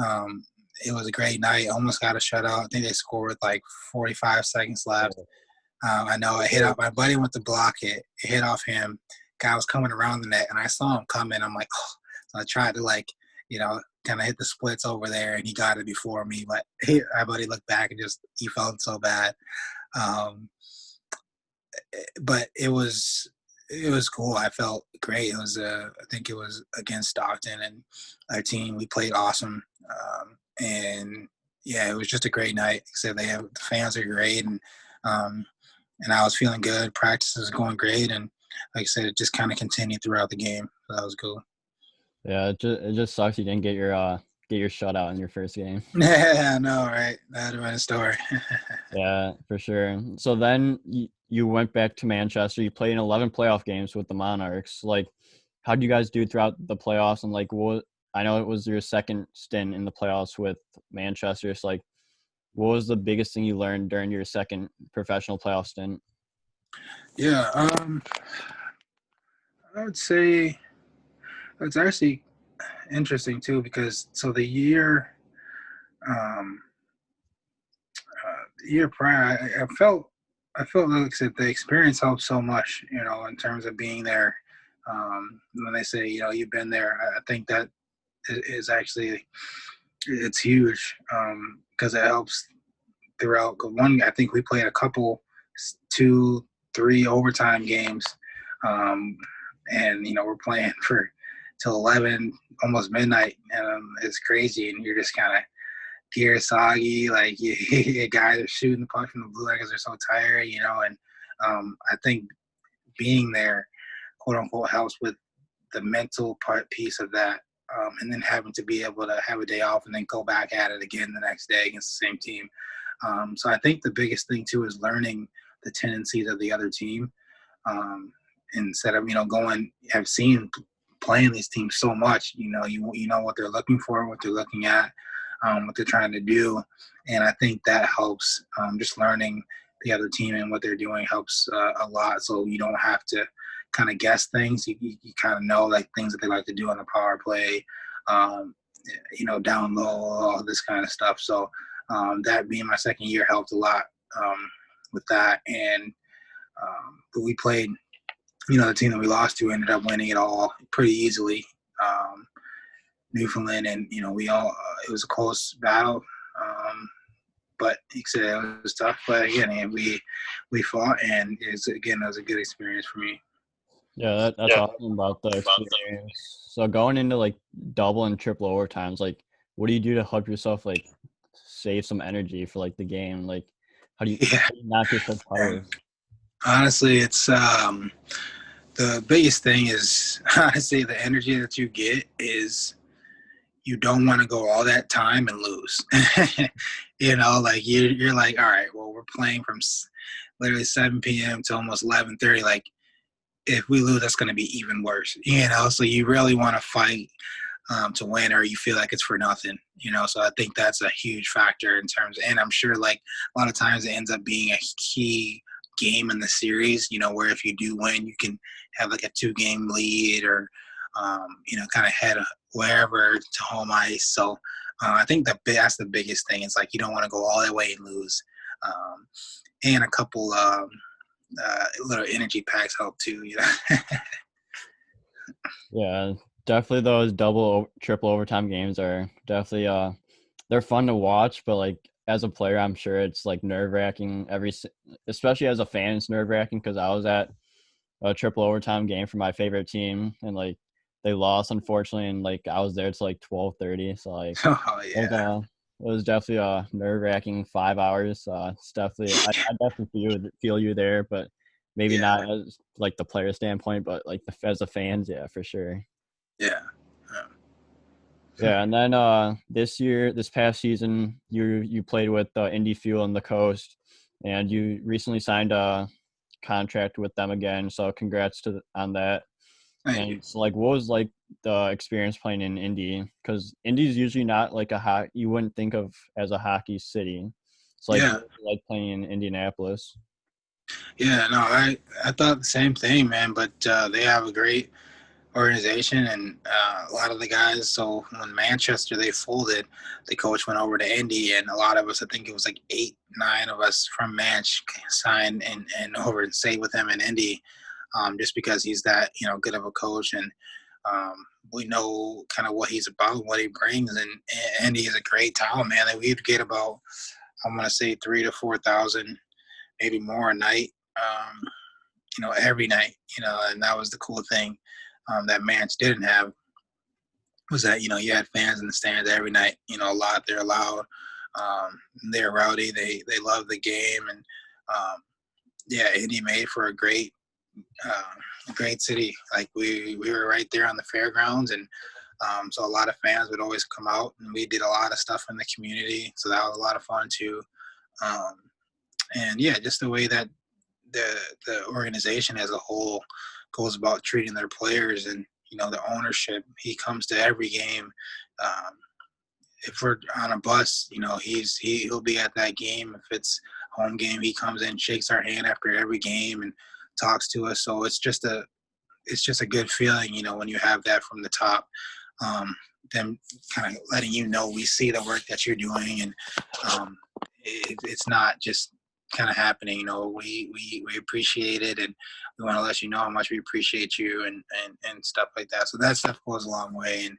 um, it was a great night. Almost got a shutout. I think they scored with like 45 seconds left. I know it hit off my buddy went to block it. It hit off him. Guy was coming around the net, and I saw him coming. I'm like, oh. So I tried to kind of hit the splits over there, and he got it before me. But my buddy looked back and he felt so bad. Um, but it was cool. I felt great. It was I think it was against Stockton and our team. We played awesome, and yeah, it was just a great night. Except the fans are great, um, and I was feeling good. Practice was going great, and like I said, it just kind of continued throughout the game. So that was cool. Yeah, it just sucks you didn't get your shutout in your first game. Yeah, I know, right? That'd have been a story. Yeah, for sure. So then you went back to Manchester. You played in 11 playoff games with the Monarchs. Like, how did you guys do throughout the playoffs? And like, what I know it was your second stint in the playoffs with Manchester. So like, what was the biggest thing you learned during your second professional playoff stint? Yeah, I would say it's actually interesting too because so um, the year prior, I felt like I said the experience helped so much, in terms of being there When they say, you've been there, I think that is actually, it's huge, because it helps throughout. One, I think we played a couple, 2, 3 overtime games, um, and we're playing for till 11, almost midnight, and it's crazy, and you're just kind of gear soggy, like guys are shooting the puck from the blue line because they're so tired, and I think being there, quote unquote, helps with the mental piece of that, and then having to be able to have a day off and then go back at it again the next day against the same team. So I think the biggest thing too is learning the tendencies of the other team, instead of going. I've seen playing these teams so much. You know what they're looking for, what they're looking at, what they're trying to do, and I think that helps. Just learning the other team and what they're doing helps a lot. So you don't have to kind of guess things. You kind of know like things that they like to do on the power play, down low, all this kind of stuff. So that being my second year helped a lot with that. And but we played, the team that we lost to ended up winning it all pretty easily. Newfoundland, and we all it was a close battle. But like I said, it was tough. But again, we fought, and it was a good experience for me. Yeah, that's awesome about the experience. So going into like double and triple overtimes, like what do you do to help yourself like save some energy for like the game? Like how do you not get so tired? Honestly, it's the biggest thing is honestly the energy that you get is you don't want to go all that time and lose. Like you're like, all right, well, we're playing from literally 7 p.m. to almost 11:30. Like if we lose, that's going to be even worse. So you really want to fight to win, or you feel like it's for nothing. So I think that's a huge factor in terms. And I'm sure like a lot of times it ends up being a key game in the series. Where if you do win, you can have like a 2-game lead, or kind of head wherever to home ice. So I think that's the biggest thing. It's like you don't want to go all that way and lose. And a couple little energy packs help too. Yeah, definitely those double, triple overtime games are definitely they're fun to watch, but like as a player, I'm sure it's like nerve wracking especially as a fan, it's nerve wracking because I was at a triple overtime game for my favorite team, and like they lost unfortunately, and like I was there till like 12:30, so like Oh yeah. it was definitely a nerve wracking 5 hours. It's definitely I definitely feel you there, but maybe Yeah. not as like the player standpoint, but like as the fans, yeah, for sure. Yeah. Yeah, and then this past season, you played with Indy Fuel on the coast, and you recently signed a contract with them again. So congrats on that. Thank you. And so, like, what was like the experience playing in Indy? Because Indy's usually not like you wouldn't think of as a hockey city. So like, Yeah. what was it like playing in Indianapolis? Yeah. No, I thought the same thing, man. But they have a great organization, and a lot of the guys. So when Manchester they folded, the coach went over to Indy, and a lot of us, I think it was like 8, 9 of us from Manch signed and over and stayed with him in Indy, just because he's that good of a coach, and we know kind of what he's about, what he brings, and Indy is a great town, man. That we'd get about, I'm gonna say 3,000 to 4,000, maybe more a night. Every night, and that was the cool thing that Manch didn't have, was that, you had fans in the stands every night, a lot. They're loud. They're rowdy. They love the game. And yeah, Indy made for a great city. Like we were right there on the fairgrounds, and so a lot of fans would always come out, and we did a lot of stuff in the community. So that was a lot of fun too. Um, and yeah, just the way that the organization as a whole goes about treating their players, and the ownership. He comes to every game. Um, if we're on a bus, he'll be at that game. If it's home game, he comes in, shakes our hand after every game, and talks to us. So it's just a good feeling, when you have that from the top. Them kind of letting we see the work that you're doing, and it's not just kind of happening. We appreciate it, and we want to let you know how much we appreciate you and stuff like that. So that stuff goes a long way. And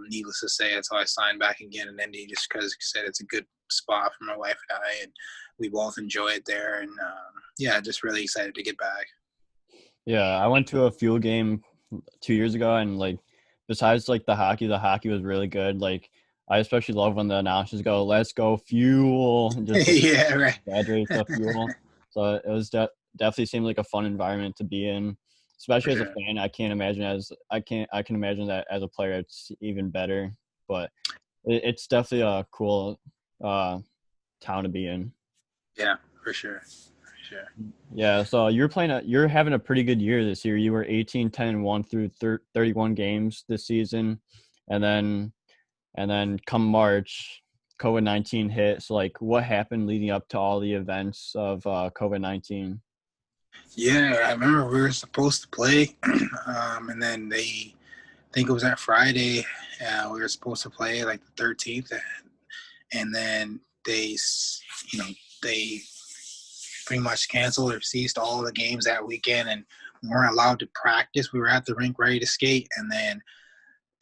needless to say, that's how I signed back again in Indy, just because I said it's a good spot for my wife and I, and we both enjoy it there. And just really excited to get back. Yeah, I went to a Fuel game 2 years ago, and like besides like the hockey was really good. Like I especially love when the announcers go, "Let's go Fuel," and just like Yeah, right. exaggerate the Fuel. So it was definitely seemed like a fun environment to be in, For especially as a sure. fan. I can imagine that as a player it's even better. But it's definitely a cool town to be in. Yeah, for sure. For sure. Yeah, so you're having a pretty good year this year. You were 18, 10, and 1 through 31 games this season. And then come March, COVID-19 hit. So like what happened leading up to all the events of COVID-19? Yeah, I remember we were supposed to play, and then I think it was that Friday, we were supposed to play like the 13th, and then you know, they pretty much canceled or ceased all the games that weekend, and we weren't allowed to practice. We were at the rink ready to skate, and then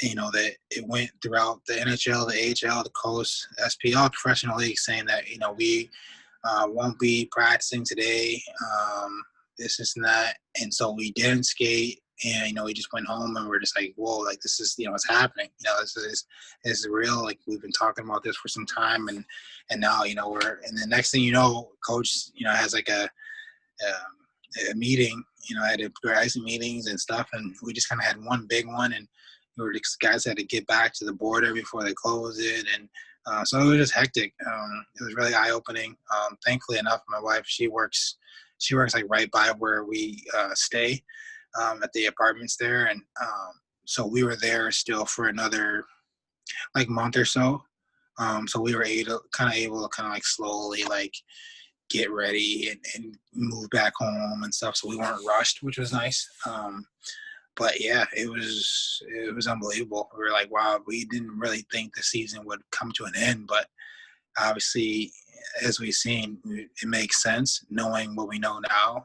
that it went throughout the NHL, the AHL, the Coast, SPL professional leagues, saying that we won't be practicing today. This and that, and so we didn't skate, and we just went home, and we're just like, whoa, like this is what's happening. This is real. Like we've been talking about this for some time, and now we're, and the next thing coach has like a meeting, at advisory meetings and stuff, and we just kind of had one big one, and guys had to get back to the border before they closed it, and so it was just hectic. It was really eye opening. Thankfully enough, my wife, she works like right by where we stay, at the apartments there, and so we were there still for another like month or so. So we were able to kind of like slowly like get ready and move back home and stuff. So we weren't rushed, which was nice. But yeah, it was unbelievable. We were like, wow, we didn't really think the season would come to an end, but obviously, as we've seen, it makes sense knowing what we know now.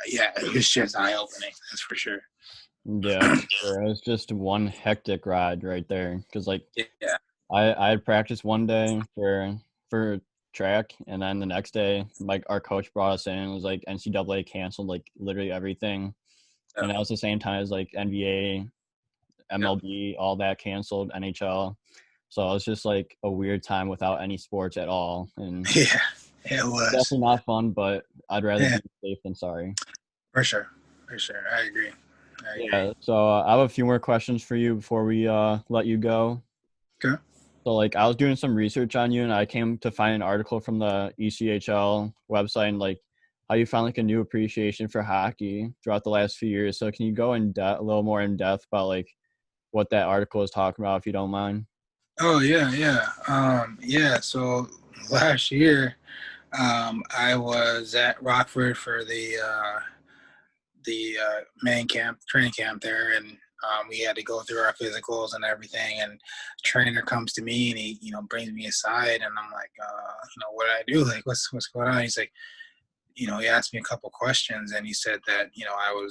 Yeah, it was just eye opening. That's for sure. Yeah, for sure. It was just one hectic ride right there. Cause like Yeah, I had practice one day for track, and then the next day, like our coach brought us in and was like NCAA canceled like literally everything, yeah, and that was the same time as like NBA, yeah, MLB, all that canceled, NHL. So it was just like a weird time without any sports at all, and yeah. It was. definitely not fun. But I'd rather Yeah, be safe than sorry. for sure, for sure. I agree. I agree. Yeah. So I have a few more questions for you before we let you go. Okay. So like I was doing some research on you, and I came to find an article from the ECHL website, and like how you found like a new appreciation for hockey throughout the last few years. So can you go a little more in depth about like what that article is talking about, if you don't mind? Oh yeah, yeah, yeah. So last year, I was at Rockford for the main camp, training camp there, and we had to go through our physicals and everything. And trainer comes to me and he, brings me aside, and I'm like, what did I do? Like, what's going on? He's like, he asked me a couple questions, and he said that, I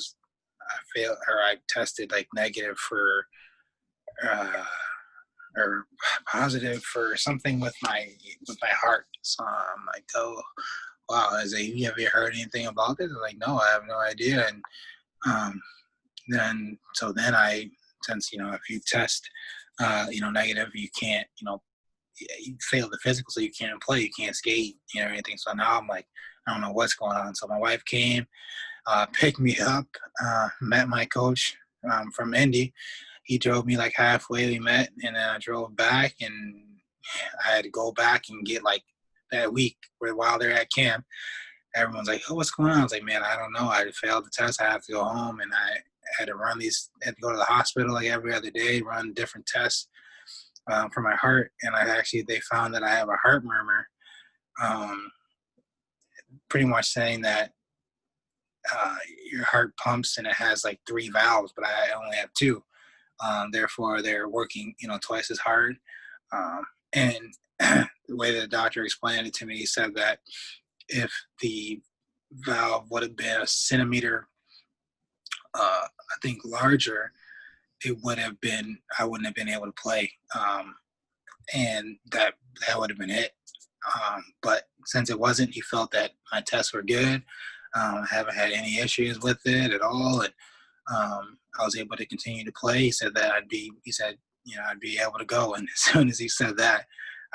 failed, or I tested like negative for, uh, or positive for something with my heart. So I'm like, oh wow. I was like, have you heard anything about this? I'm like, no, I have no idea. And um, then I, since if you test negative, you can't, you fail the physical, so you can't play, you can't skate, anything. So now I'm like, I don't know what's going on. So my wife came, picked me up, met my coach from Indy. He drove me like halfway. We met, and then I drove back, and I had to go back and get like that week while they're at camp. Everyone's like, "Oh, what's going on?" I was like, "Man, I don't know. I failed the test. I have to go home, and I had to had to go to the hospital like every other day, run different tests for my heart, and they found that I have a heart murmur, um, pretty much saying that your heart pumps and it has like three valves, but I only have two. Therefore, they're working, twice as hard. And the way the doctor explained it to me, he said that if the valve would have been a centimeter, I think larger, it would have been, I wouldn't have been able to play. And that would have been it. But since it wasn't, he felt that my tests were good. I haven't had any issues with it at all. And I was able to continue to play. He said that I'd be able to go. And as soon as he said that,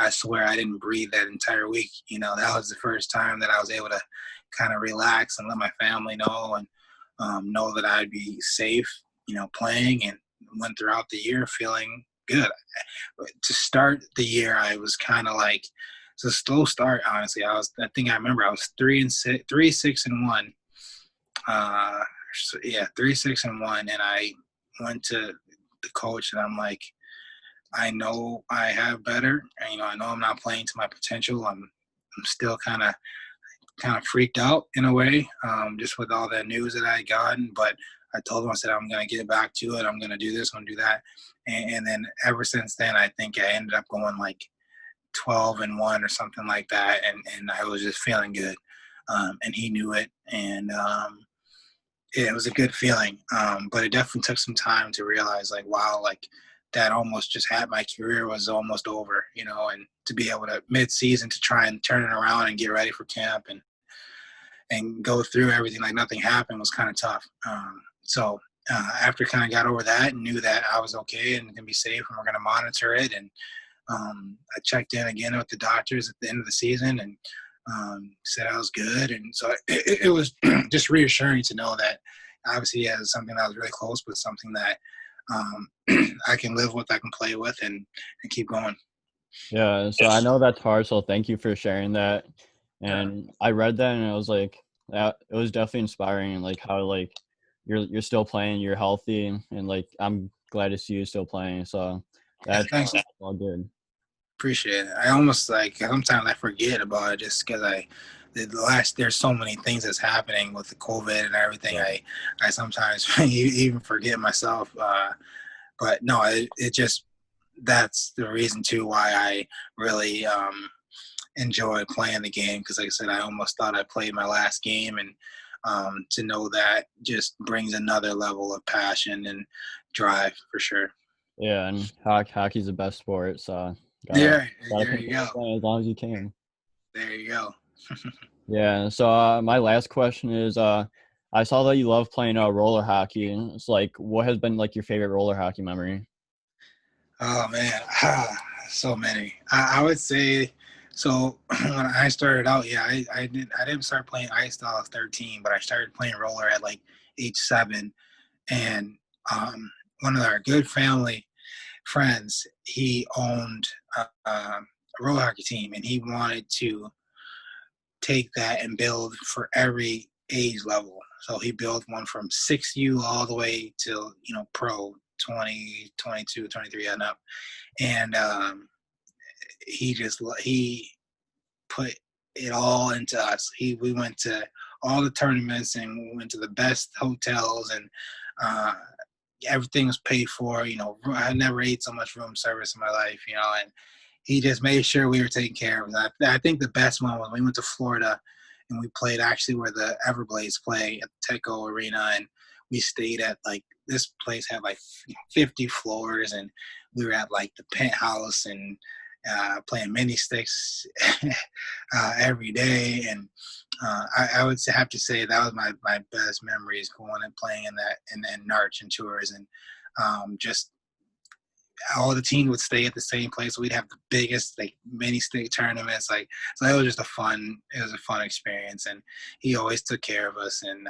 I swear I didn't breathe that entire week. That was the first time that I was able to kind of relax and let my family know and know that I'd be safe, playing, and went throughout the year feeling good. To start the year, I was kind of like, it's a slow start, honestly. I remember I was 3-6-1. 3-6-1, and I went to the coach, and I'm like, I know I have better. And, I know I'm not playing to my potential. I'm still kind of freaked out in a way, just with all the news that I had gotten. But I told him, I said, I'm going to get back to it. I'm going to do this, I'm going to do that. And then ever since then, I think I ended up going like 12-1 or something like that. And I was just feeling good. And he knew it. And it was a good feeling. But it definitely took some time to realize, like, wow, like that almost just had, my career was almost over, and to be able to mid-season to try and turn it around and get ready for camp and go through everything like nothing happened was kind of tough. So after kind of got over that and knew that I was okay and going to be safe and we're going to monitor it, and I checked in again with the doctors at the end of the season and said I was good. And so it was just reassuring to know that obviously it was something that was really close, but something that I can live with, I can play with, and keep going. Yeah, so I know that's hard, so thank you for sharing that. And I read that, and it was like, it was definitely inspiring, and like how like you're still playing, you're healthy, and like I'm glad to see you still playing. So that's all good. Appreciate it. I almost, like, sometimes I forget about it just because there's so many things that's happening with the COVID and everything. Yeah. I sometimes even forget myself. But no, it just, that's the reason too why I really enjoy playing the game, because like I said, I almost thought I played my last game, and to know that just brings another level of passion and drive for sure. Yeah, and hockey's the best sport, so gotta There you continue go. playing as long as you can. There you go. Yeah, so my last question is, I saw that you love playing roller hockey. It's like, what has been like your favorite roller hockey memory? Oh man, so many. I would say, so when I started out, yeah, I didn't start playing ice till I was 13, but I started playing roller at like age 7. And one of our good family friends, he owned a roller hockey team, and he wanted to take that and build for every age level. So he built one from 6U all the way till, pro 20, 22, 23 and up. And he put it all into us. We went to all the tournaments, and we went to the best hotels, and everything was paid for. I never ate so much room service in my life, and he just made sure we were taken care of. I think the best one was when we went to Florida, and we played actually where the Everblades play at the Teco Arena, and we stayed at, like, this place had like 50 floors, and we were at like the penthouse and playing mini sticks every day. And I would have to say that was my best memories, going and playing in that and Narch and tours, and just all the teams would stay at the same place. So we'd have the biggest like mini stick tournaments. Like, so it was a fun experience, and he always took care of us. And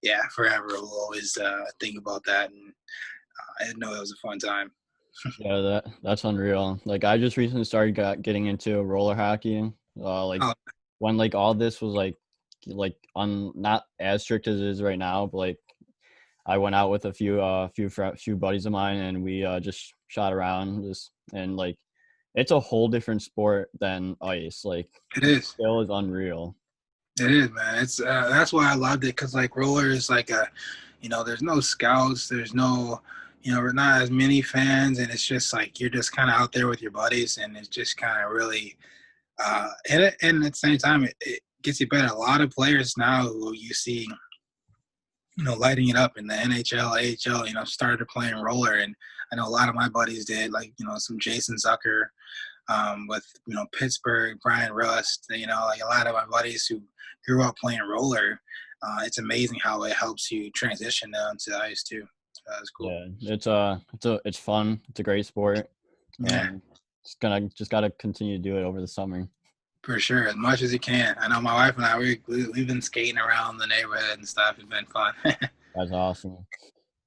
yeah, forever we'll always think about that. And I know it was a fun time. Yeah, that's unreal. Like I just recently started getting into roller hockey. Like Oh, when like all this was like on not as strict as it is right now, but like I went out with a few buddies of mine, and we just shot around and like it's a whole different sport than ice. Like it is. skill is unreal. It is, man. It's that's why I loved it, because like roller is like there's no scouts, there's no, we're not as many fans, and it's just like you're just kind of out there with your buddies, and it's just kind of really, and at the same time, it gets you better. A lot of players now who you see, lighting it up in the NHL, AHL, started playing roller, and I know a lot of my buddies did, like some Jason Zucker, with Pittsburgh, Brian Rust, like a lot of my buddies who grew up playing roller. It's amazing how it helps you transition down to ice too. So that's cool. Yeah, it's fun. It's a great sport, Yeah, and just gotta continue to do it over the summer. for sure, as much as you can. I know my wife and I we've been skating around the neighborhood and stuff. It's been fun. That's awesome.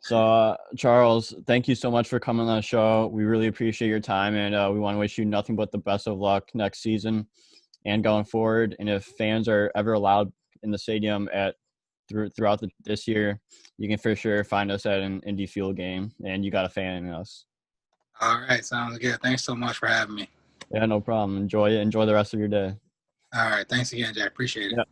So, Charles, thank you so much for coming on the show. We really appreciate your time, and we want to wish you nothing but the best of luck next season and going forward. And if fans are ever allowed in the stadium throughout this year, you can for sure find us at an Indy Fuel game, and you got a fan in us. All right, sounds good. Thanks so much for having me. Yeah, no problem. Enjoy it. Enjoy the rest of your day. All right, thanks again, Jack. Appreciate it. Yeah.